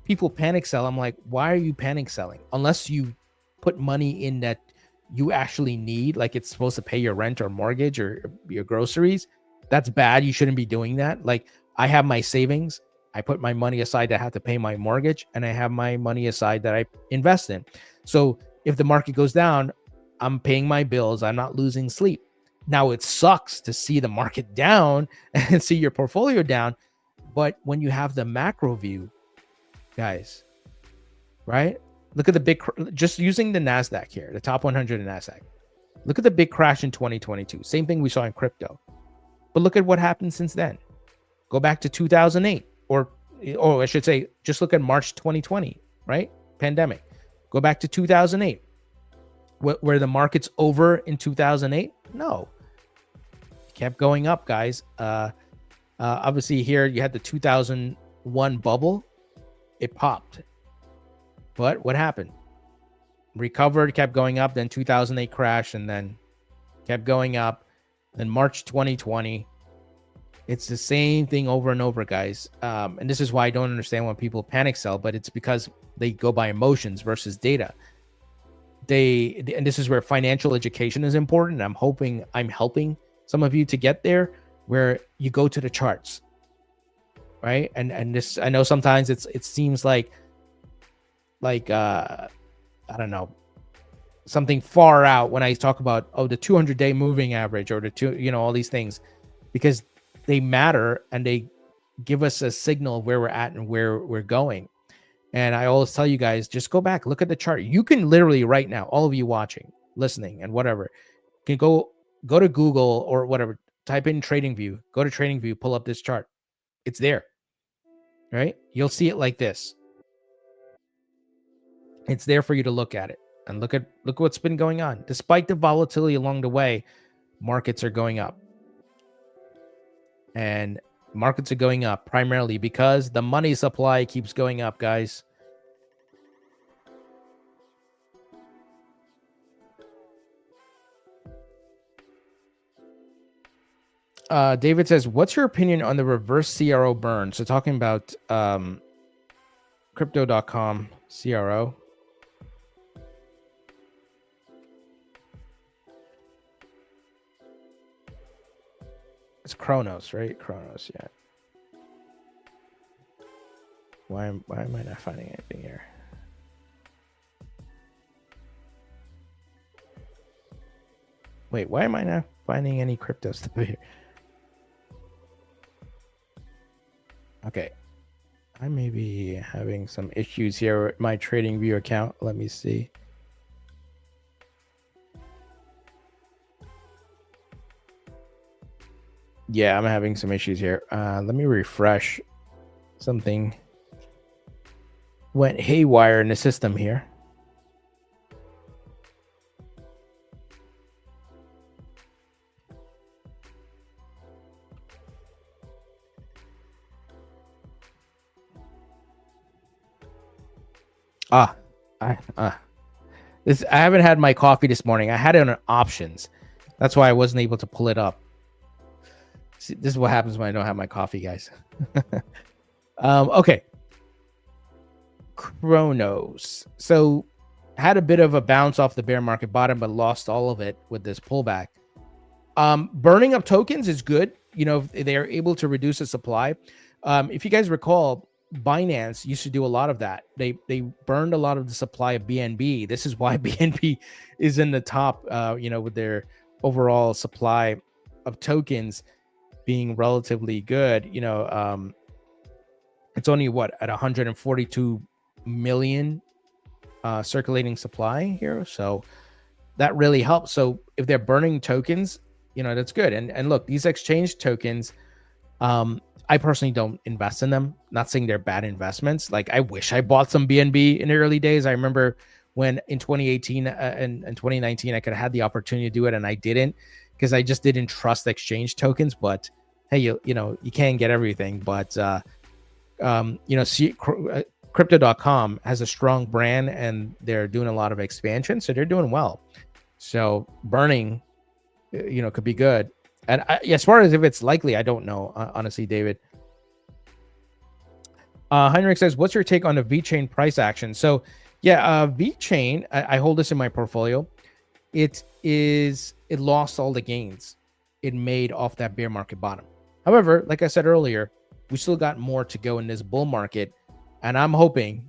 people panic sell, I'm like, why are you panic selling? Unless you put money in that you actually need, like it's supposed to pay your rent or mortgage or your groceries, that's bad. You shouldn't be doing that. Like, I have my savings. I put my money aside that I have to pay my mortgage, and I have my money aside that I invest in. So if the market goes down, I'm paying my bills. I'm not losing sleep. Now, it sucks to see the market down and see your portfolio down. But when you have the macro view, guys, right? Look at the big, just using the NASDAQ here, the top 100 in NASDAQ. Look at the big crash in 2022. Same thing we saw in crypto. But look at what happened since then. Go back to 2008, or I should say, just look at March 2020, right? Pandemic. Go back to 2008. Were the markets over in 2008? No. It kept going up, guys. Obviously, here you had the 2001 bubble. It popped. But what happened? Recovered, kept going up. Then 2008 crash, and then kept going up. Then March 2020. It's the same thing over and over, guys. And this is why I don't understand when people panic sell, but it's because they go by emotions versus data. And this is where financial education is important. I'm hoping I'm helping some of you to get there, where you go to the charts, right? And this, I know sometimes it seems like I don't know, something far out when I talk about the 200-day moving average or all these things, because they matter and they give us a signal of where we're at and where we're going. And I always tell you guys, just go back, look at the chart. You can literally right now, all of you watching, listening, and whatever, can go to Google or whatever, type in TradingView, go to TradingView, pull up this chart. It's there, right? You'll see it like this. It's there for you to look at it and look what's been going on. Despite the volatility along the way, markets are going up. And markets are going up primarily because the money supply keeps going up, guys. David says, what's your opinion on the reverse CRO burn? So talking about crypto.com CRO. It's Chronos, right? Chronos, yeah. Why am I not finding anything here? Wait, why am I not finding any crypto stuff here? Okay. I may be having some issues here with my TradingView account. Let me see. Yeah, I'm having some issues here. Let me refresh. Something went haywire in the system here. I haven't had my coffee this morning. I had it on options. That's why I wasn't able to pull it up. See, this is what happens when I don't have my coffee, guys. Okay. Chronos. So had a bit of a bounce off the bear market bottom, but lost all of it with this pullback. Burning up tokens is good. If they are able to reduce the supply. If you guys recall, Binance used to do a lot of that. They burned a lot of the supply of BNB. This is why BNB is in the top, with their overall supply of tokens being relatively good. It's only at 142 million circulating supply here. So that really helps. So if they're burning tokens, that's good. And look, these exchange tokens, I personally don't invest in them. Not saying they're bad investments. Like, I wish I bought some BNB in the early days. I remember when in 2018 and 2019, I could have had the opportunity to do it, and I didn't, because I just didn't trust exchange tokens. But hey, you can't get everything. But Crypto.com has a strong brand, and they're doing a lot of expansion, so they're doing well. So burning, could be good. And as far as if it's likely, I don't know, honestly, David. Heinrich says, what's your take on the Vechain price action? So, yeah, Vechain, I hold this in my portfolio. It lost all the gains it made off that bear market bottom. However, like I said earlier, we still got more to go in this bull market. And I'm hoping,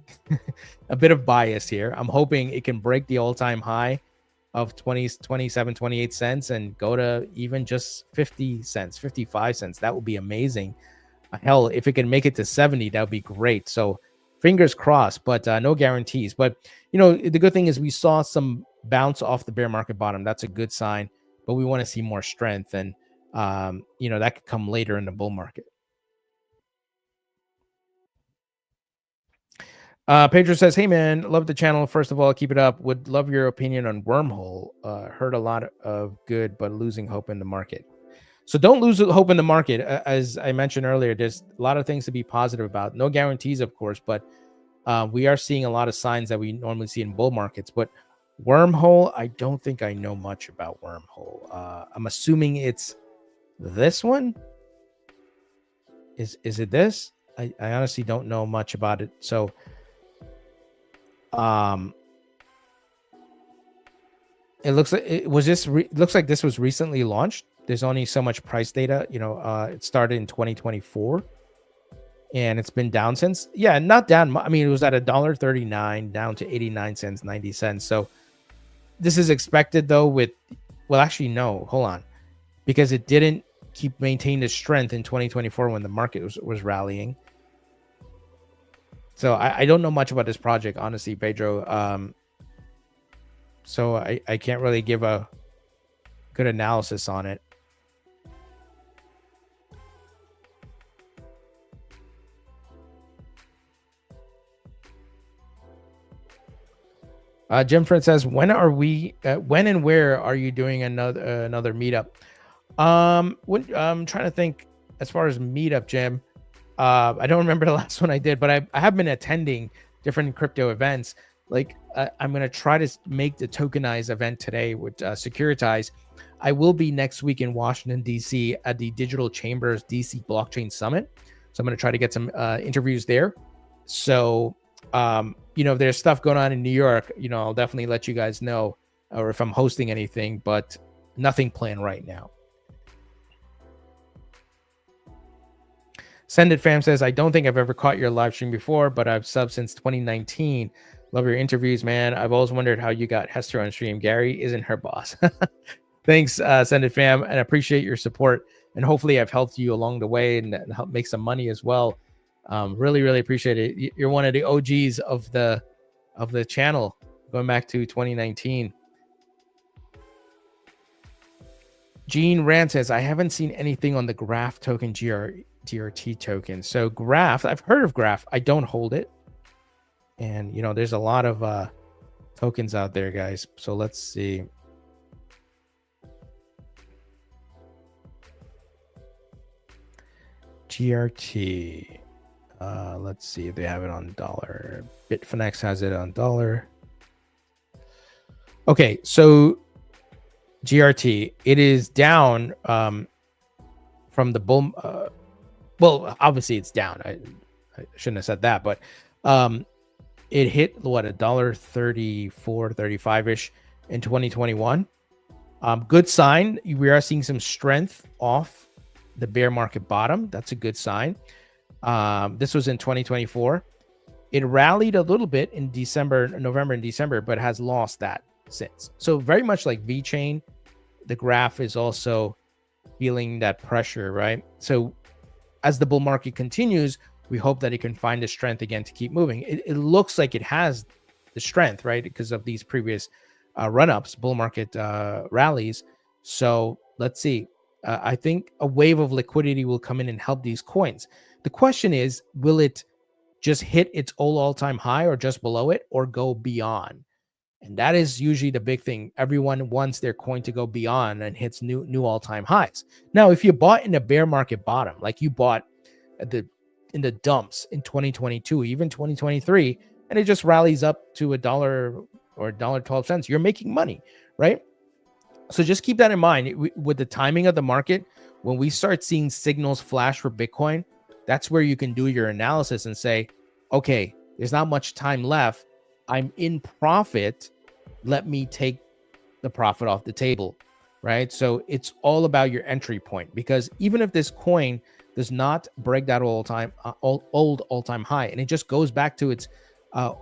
a bit of bias here, I'm hoping it can break the all-time high of 27, 28 cents and go to even just 50 cents, 55 cents. That would be amazing. Hell, if it can make it to 70, that would be great. So fingers crossed, but no guarantees. But, the good thing is we saw some bounce off the bear market bottom. That's a good sign, but we want to see more strength. And, that could come later in the bull market. Pedro says, hey, man, love the channel. First of all, keep it up. Would love your opinion on Wormhole. Heard a lot of good, but losing hope in the market. So don't lose hope in the market. As I mentioned earlier, there's a lot of things to be positive about. No guarantees, of course, but we are seeing a lot of signs that we normally see in bull markets. But Wormhole, I don't think I know much about Wormhole. I'm assuming it's this one. Is it this? I honestly don't know much about it. So it looks like looks like this was recently launched. There's only so much price data. It started in 2024 and it's been down since. Yeah, not down. I mean, it was at $1.39 down to 89 cents, 90 cents. So this is expected though well, actually, no, hold on, because it didn't maintain its strength in 2024 when the market was rallying. So I don't know much about this project, honestly, Pedro. So I can't really give a good analysis on it. Jim Friend says, when and where are you doing another meetup? I'm trying to think as far as meetup, Jim. I don't remember the last one I did, but I have been attending different crypto events. Like I'm going to try to make the tokenize event today with Securitize. I will be next week in Washington, D.C. at the Digital Chambers DC Blockchain Summit. So I'm going to try to get some interviews there. So, if there's stuff going on in New York, I'll definitely let you guys know, or if I'm hosting anything, but nothing planned right now. Send It Fam says, I don't think I've ever caught your live stream before, but I've subbed since 2019. Love your interviews, man. I've always wondered how you got Hester on stream. Gary isn't her boss. Thanks, Send It Fam, and I appreciate your support. And hopefully I've helped you along the way and help make some money as well. Really, really appreciate it. You're one of the OGs of the channel going back to 2019. Gene Rand says, I haven't seen anything on the Graph token GRT token. So Graph, I've heard of Graph. I don't hold it. And, there's a lot of tokens out there, guys. So let's see. GRT. Let's see if they have it on dollar. Bitfinex has it on dollar. Okay, so GRT, it is down from the bull. Well, obviously it's down. I shouldn't have said that, but it hit what, $1.34, 35-ish in 2021. Good sign. We are seeing some strength off the bear market bottom. That's a good sign. This was in 2024. It rallied a little bit in November and December, but has lost that since. So very much like Vechain, the graph is also feeling that pressure, right? So as the bull market continues, we hope that it can find the strength again to keep moving. It looks like it has the strength, right? Because of these previous run-ups, bull market rallies. So let's see. I think a wave of liquidity will come in and help these coins. The question is, will it just hit its old all-time high or just below it, or go beyond? And that is usually the big thing. Everyone wants their coin to go beyond and hits new all-time highs. Now, if you bought in a bear market bottom, like you bought in the dumps in 2022, even 2023, and it just rallies up to $1 or $1.12, you're making money, right? So just keep that in mind. With the timing of the market, when we start seeing signals flash for Bitcoin, that's where you can do your analysis and say, okay, there's not much time left. I'm in profit. Let me take the profit off the table, right? So it's all about your entry point, because even if this coin does not break that old all-time high, and it just goes back to its the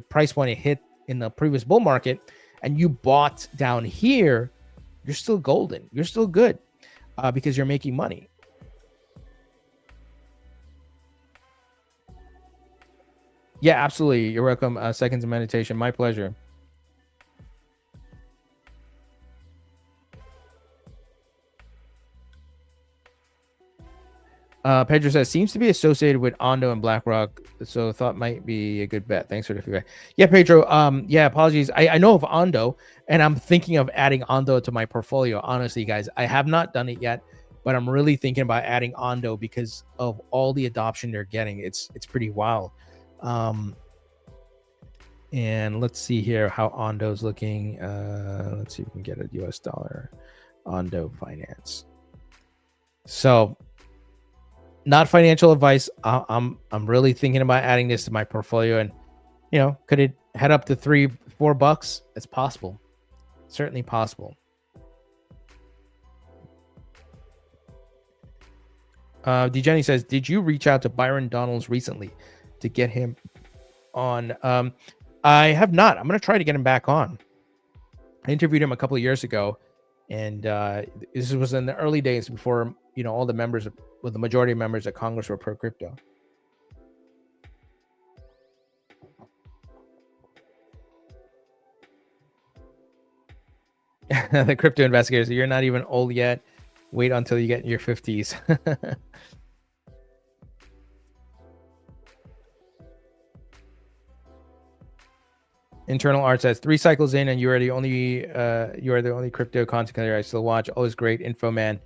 price point it hit in the previous bull market, and you bought down here, you're still golden. You're still good because you're making money. Yeah, absolutely. You're welcome. Seconds of meditation. My pleasure. Pedro says, seems to be associated with Ondo and BlackRock, so thought might be a good bet. Thanks for the feedback. Yeah, Pedro. Yeah, apologies. I know of Ondo, and I'm thinking of adding Ondo to my portfolio. Honestly, guys, I have not done it yet, but I'm really thinking about adding Ondo because of all the adoption they're getting. It's pretty wild. And let's see here how Ondo's looking. Let's see if we can get a US dollar Ondo Finance. So, not financial advice. I'm really thinking about adding this to my portfolio, and could it head up to $3-4? It's possible, certainly possible. DJenny says, did you reach out to Byron Donalds recently to get him on? I have not. I'm going to try to get him back on. I interviewed him a couple of years ago, and this was in the early days before all the members, the majority of members of Congress were pro crypto. The crypto investigators, you're not even old yet. Wait until you get in your 50s. Internal Art says 3 cycles in and you are the only crypto content creator I still watch. Always great info, man.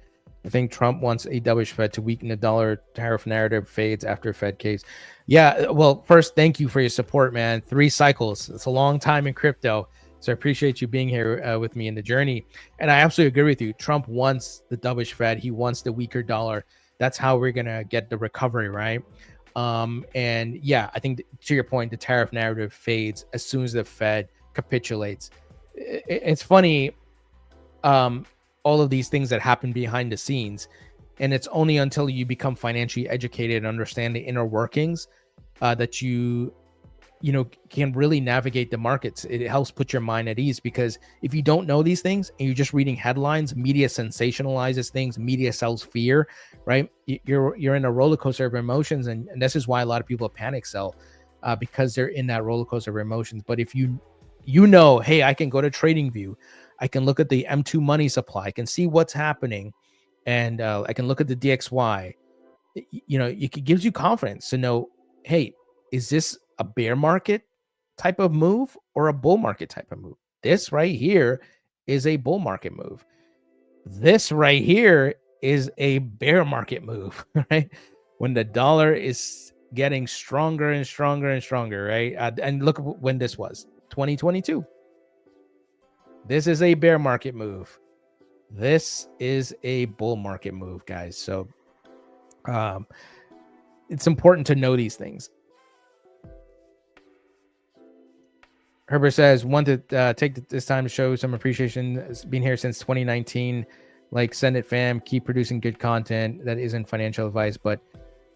I think Trump wants a dovish Fed to weaken the dollar. Tariff narrative fades after Fed case. Yeah, well, first, thank you for your support, man. 3 cycles. It's a long time in crypto. So I appreciate you being here with me in the journey. And I absolutely agree with you. Trump wants the dovish Fed. He wants the weaker dollar. That's how we're going to get the recovery, right? And yeah, I think to your point, the tariff narrative fades as soon as the Fed capitulates. It's funny, all of these things that happen behind the scenes, and it's only until you become financially educated and understand the inner workings that you can really navigate the markets. It helps put your mind at ease, because if you don't know these things and you're just reading headlines, media sensationalizes things, media sells fear, right? You're in a roller coaster of emotions, and this is why a lot of people panic sell, because they're in that roller coaster of emotions. But if you hey, I can go to TradingView, I can look at the M2 money supply, I can see what's happening, and I can look at the DXY. It gives you confidence to know, hey, is this a bear market type of move or a bull market type of move? This right here is a bull market move. This right here is a bear market move, right? When the dollar is getting stronger and stronger and stronger, right? And look when this was 2022. This is a bear market move. This is a bull market move, guys. So it's important to know these things. Herbert says, want to take this time to show some appreciation. It's been here since 2019. Like, send it, fam. Keep producing good content that isn't financial advice, but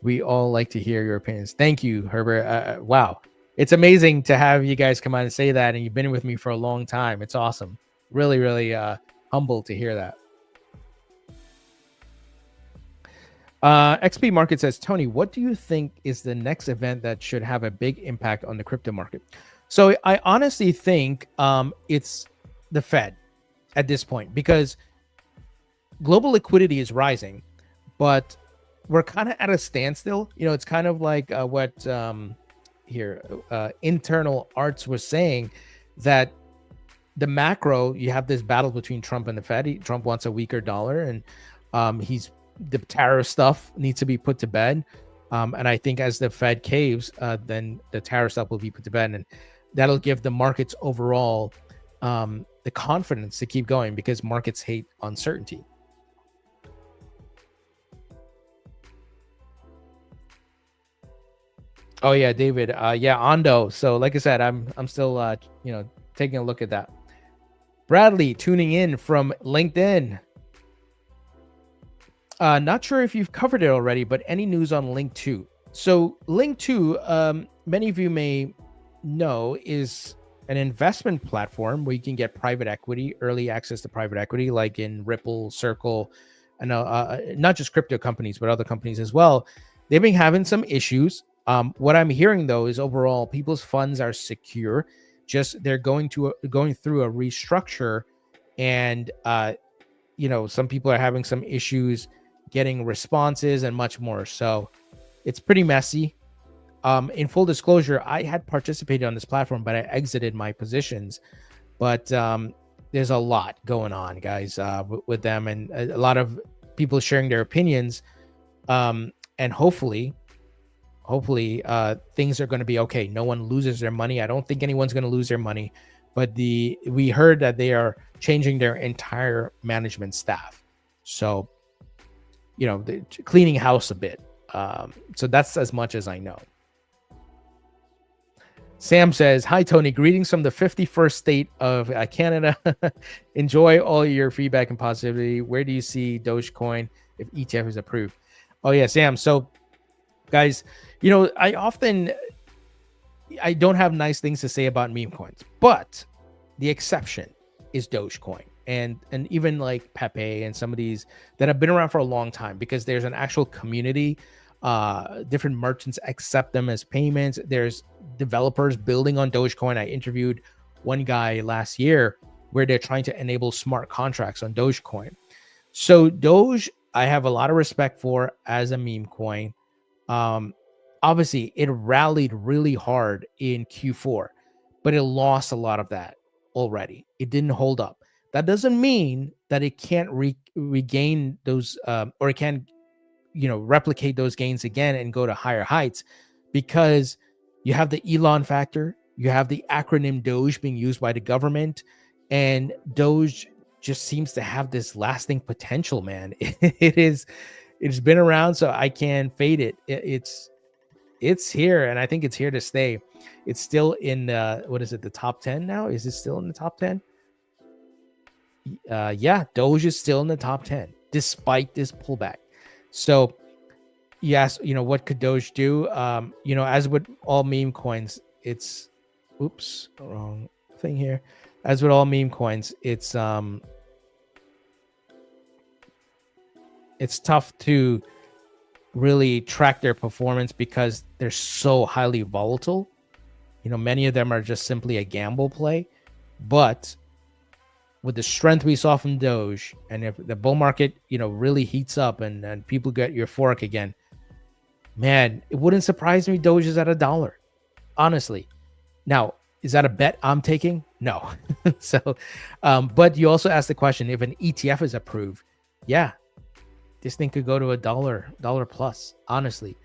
we all like to hear your opinions. Thank you, Herbert. Wow. It's amazing to have you guys come on and say that, and you've been with me for a long time. It's awesome. Really, really humbled to hear that. XP Market says, Tony, what do you think is the next event that should have a big impact on the crypto market? So I honestly think it's the Fed at this point, because global liquidity is rising, but we're kind of at a standstill. It's kind of like what Internal Arts was saying, that the macro, you have this battle between Trump and the Fed. Trump wants a weaker dollar, and the tariff stuff needs to be put to bed. And I think as the Fed caves, then the tariff stuff will be put to bed, and that'll give the markets overall the confidence to keep going, because markets hate uncertainty. Oh yeah, David. Yeah, Ondo. So like I said, I'm still taking a look at that. Bradley tuning in from LinkedIn. Not sure if you've covered it already, but any news on Linqto? So Linqto, many of you may know, is an investment platform where you can get private equity, early access to private equity, like in Ripple, Circle, and not just crypto companies, but other companies as well. They've been having some issues. What I'm hearing though is overall people's funds are secure. Just they're going through a restructure, and some people are having some issues getting responses and much more. So it's pretty messy. In full disclosure, I had participated on this platform, but I exited my positions. But there's a lot going on, guys, with them, and a lot of people sharing their opinions. And hopefully things are going to be okay. No one loses their money. I don't think anyone's going to lose their money, but we heard that they are changing their entire management staff. So, cleaning house a bit. So that's as much as I know. Sam says, "Hi, Tony. Greetings from the 51st state of Canada. Enjoy all your feedback and positivity. Where do you see Dogecoin if ETF is approved?" Oh, yeah, Sam. So, guys, I don't have nice things to say about meme coins, but the exception is Dogecoin and even like Pepe and some of these that have been around for a long time, because there's an actual community. Different merchants accept them as payments. There's developers building on Dogecoin. I interviewed one guy last year where they're trying to enable smart contracts on Dogecoin. So Doge, I have a lot of respect for as a meme coin. Obviously, it rallied really hard in Q4, but it lost a lot of that already. It didn't hold up. That doesn't mean that it can't regain those, or it can, replicate those gains again and go to higher heights, because you have the Elon factor, you have the acronym Doge being used by the government, and Doge just seems to have this lasting potential, man. It's been around, so I can't fade it. It's here, and I think it's here to stay. It's still in the top 10 now? Is it still in the top 10? Yeah, Doge is still in the top 10 despite this pullback. So yes, what could Doge do? As with all meme coins, it's wrong thing here. As with all meme coins, it's tough to really track their performance because they're so highly volatile. Many of them are just simply a gamble play. But with the strength we saw from Doge, and if the bull market, really heats up and people get euphoric again, man, it wouldn't surprise me Doge is at $1, honestly. Now, is that a bet I'm taking? No. So, but you also asked the question, if an ETF is approved, yeah, this thing could go to $1 plus, honestly,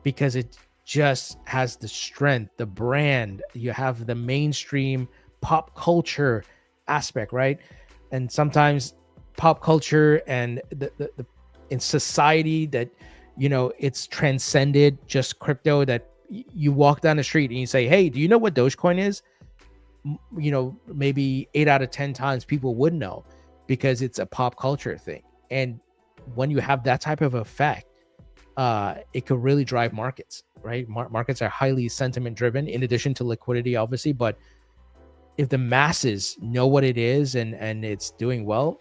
because it just has the strength, the brand. You have the mainstream pop culture aspect, right? And sometimes pop culture and the in society that, it's transcended just crypto, that you walk down the street and you say, "Hey, do you know what Dogecoin is?" Maybe 8 out of 10 times people would know, because it's a pop culture thing. And when you have that type of effect, it could really drive markets, right? Markets are highly sentiment driven, in addition to liquidity, obviously. But if the masses know what it is and it's doing well,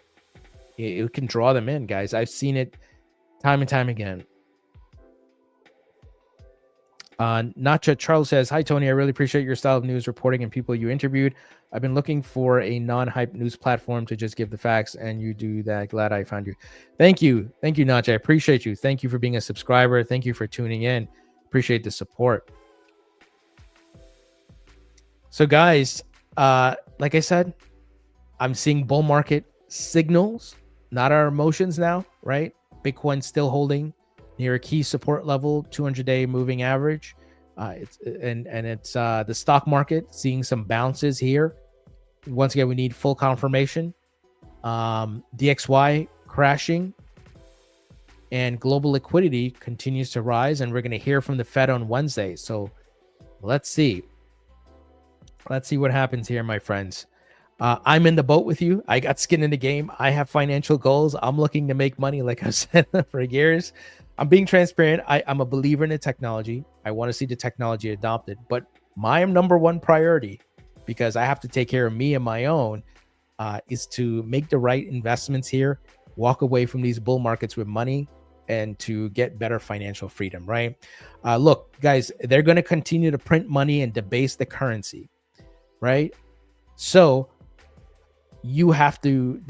it can draw them in, guys. I've seen it time and time again. Nacha Charles says, "Hi, Tony. I really appreciate your style of news reporting and people you interviewed. I've been looking for a non-hype news platform to just give the facts, and you do that. Glad I found you." Thank you, Nacha. I appreciate you. Thank you for being a subscriber. Thank you for tuning in. Appreciate the support. So, guys, like I said, I'm seeing bull market signals, not our emotions now, right? Bitcoin still holding near a key support level, 200-day moving average. It's the stock market seeing some bounces here. Once again, we need full confirmation. DXY crashing, and global liquidity continues to rise, and we're going to hear from the Fed on Wednesday. So let's see what happens here, my friends. I'm in the boat with you. I got skin in the game. I have financial goals. I'm looking to make money, like I've said for years. I'm being transparent. I'm a believer in the technology. I want to see the technology adopted, but my number one priority, because I have to take care of me and my own, is to make the right investments here, walk away from these bull markets with money, and to get better financial freedom, right? Look, guys, they're going to continue to print money and debase the currency, right? So you have to,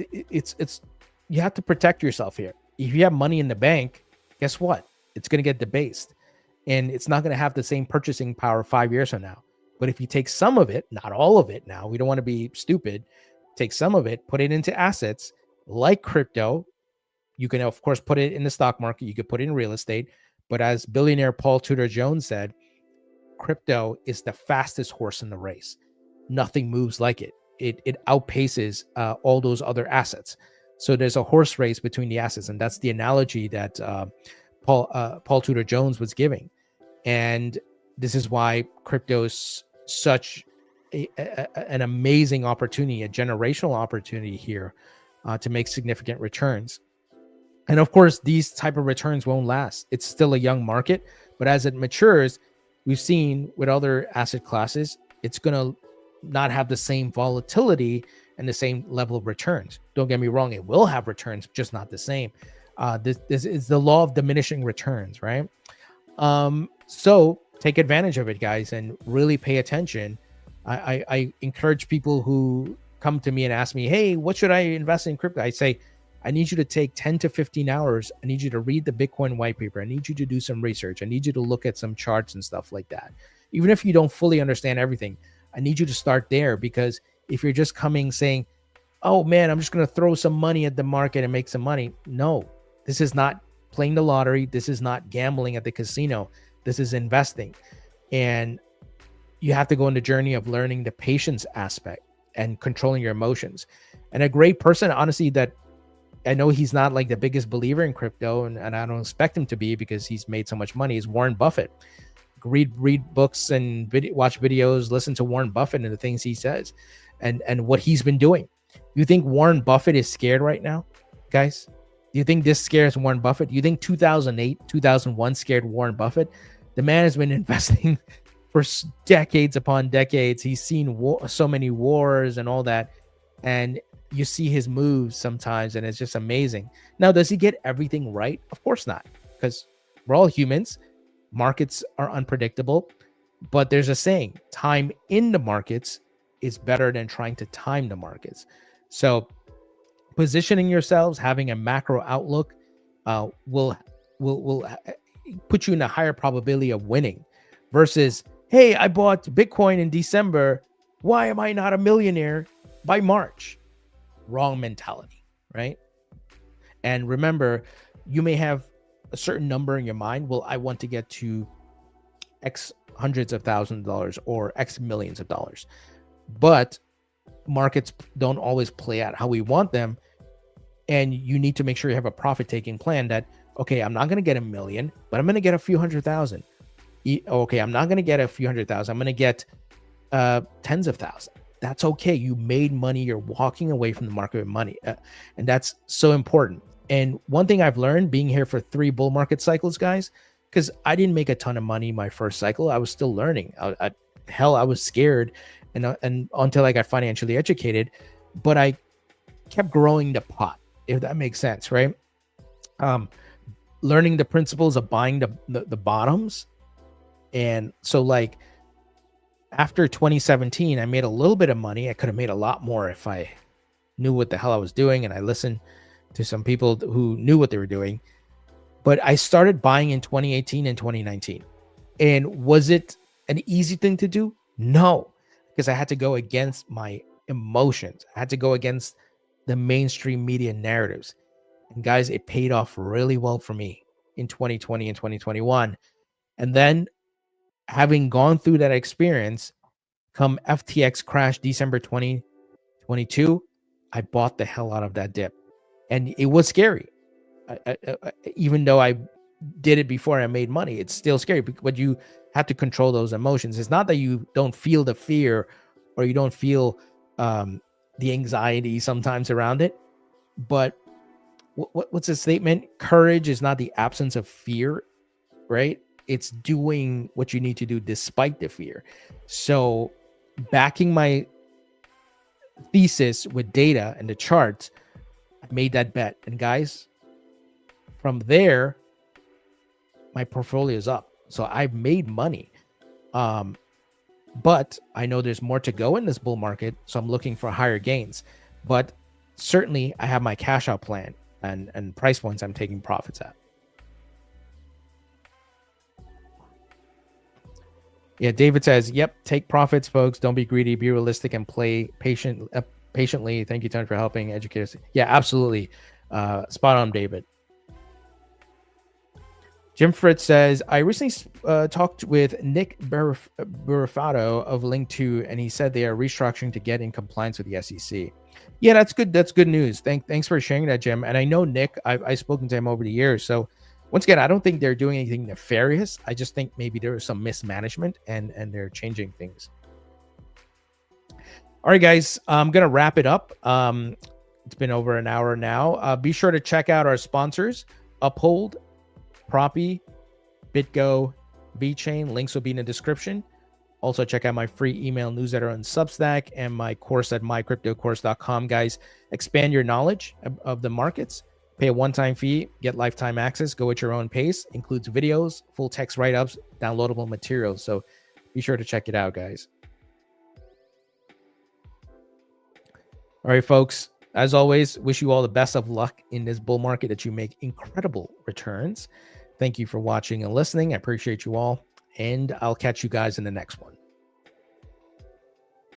you have to protect yourself here. If you have money in the bank, guess what? It's going to get debased, and it's not going to have the same purchasing power 5 years from now. But if you take some of it, not all of it now, we don't want to be stupid, take some of it, put it into assets like crypto. You can, of course, put it in the stock market. You could put it in real estate. But as billionaire Paul Tudor Jones said, crypto is the fastest horse in the race. Nothing moves like it. It outpaces all those other assets. So there's a horse race between the assets, and that's the analogy that Paul Tudor Jones was giving. And this is why crypto is such an amazing opportunity, a generational opportunity here to make significant returns. And of course, these type of returns won't last. It's still a young market, but as it matures, we've seen with other asset classes, it's going to not have the same volatility and the same level of returns. Don't get me wrong, it will have returns, just not the same. This is the law of diminishing returns, right? So take advantage of it, guys, and really pay attention. I encourage people who come to me and ask me, hey, what should I invest in crypto? I say, I need you to take 10 to 15 hours. I need you to read the Bitcoin white paper. I need you to do some research. I need you to look at some charts and stuff like that. Even if you don't fully understand everything, I need you to start there, because if you're just coming saying, oh man, I'm just going to throw some money at the market and make some money. No, this is not playing the lottery. This is not gambling at the casino. This is investing. And you have to go on the journey of learning the patience aspect and controlling your emotions. And a great person, honestly, that I know he's not like the biggest believer in crypto, and I don't expect him to be because he's made so much money, is Warren Buffett. Read books and watch videos, listen to Warren Buffett and the things he says and what he's been doing. You think Warren Buffett is scared right now, guys? Do you think this scares Warren Buffett? Do you think 2008, 2001 scared Warren Buffett? The man has been investing for decades upon decades. He's seen so many wars and all that. And you see his moves sometimes, and it's just amazing. Now, does he get everything right? Of course not, because we're all humans. Markets are unpredictable. But there's a saying, time in the markets is better than trying to time the markets. So positioning yourselves, having a macro outlook will put you in a higher probability of winning versus, hey, I bought Bitcoin in December. Why am I not a millionaire by March? Wrong mentality, right? And remember, you may have a certain number in your mind. Well, I want to get to X hundreds of thousands of dollars or X millions of dollars. But markets don't always play out how we want them. And you need to make sure you have a profit-taking plan that, okay, I'm not going to get a million, but I'm going to get a few hundred thousand. Okay, I'm not going to get a few hundred thousand. I'm going to get tens of thousands. That's okay. You made money. You're walking away from the market with money. And that's so important. And one thing I've learned being here for 3 bull market cycles, guys, because I didn't make a ton of money my first cycle. I was still learning. I was scared and until I got financially educated, but I kept growing the pot, if that makes sense, right? Learning the principles of buying the bottoms. And so like after 2017, I made a little bit of money. I could have made a lot more if I knew what the hell I was doing and I listened to some people who knew what they were doing. But I started buying in 2018 and 2019. And was it an easy thing to do? No, because I had to go against my emotions. I had to go against the mainstream media narratives. And guys, it paid off really well for me in 2020 and 2021. And then having gone through that experience, come FTX crash December 2022, I bought the hell out of that dip. And it was scary. Even though I did it before I made money, it's still scary, but you have to control those emotions. It's not that you don't feel the fear or you don't feel the anxiety sometimes around it, but what's the statement? Courage is not the absence of fear, right? It's doing what you need to do despite the fear. So backing my thesis with data and the charts, I made that bet. And guys, from there, my portfolio is up. So I've made money. But I know there's more to go in this bull market. So I'm looking for higher gains. But certainly I have my cash out plan and price points I'm taking profits at. Yeah, David says, yep, take profits, folks. Don't be greedy, be realistic, and play patiently. Thank you, Tony, for helping educate us. Yeah, absolutely. Spot on, David. Jim Fritz says, I recently talked with Nick Burifato of Linqto, and he said they are restructuring to get in compliance with the SEC. Yeah, that's good. That's good news. Thanks for sharing that, Jim. And I know Nick, I've spoken to him over the years. So once again, I don't think they're doing anything nefarious. I just think maybe there is some mismanagement and they're changing things. All right, guys, I'm going to wrap it up. It's been over an hour now. Be sure to check out our sponsors, Uphold, Proppy, BitGo, Vechain. Links will be in the description. Also, check out my free email newsletter on Substack and my course at mycryptocourse.com. Guys, expand your knowledge of the markets. Pay a one-time fee, get lifetime access, go at your own pace. Includes videos, full text write-ups, downloadable materials. So be sure to check it out, guys. All right, folks. As always, wish you all the best of luck in this bull market, that you make incredible returns. Thank you for watching and listening. I appreciate you all, and I'll catch you guys in the next one.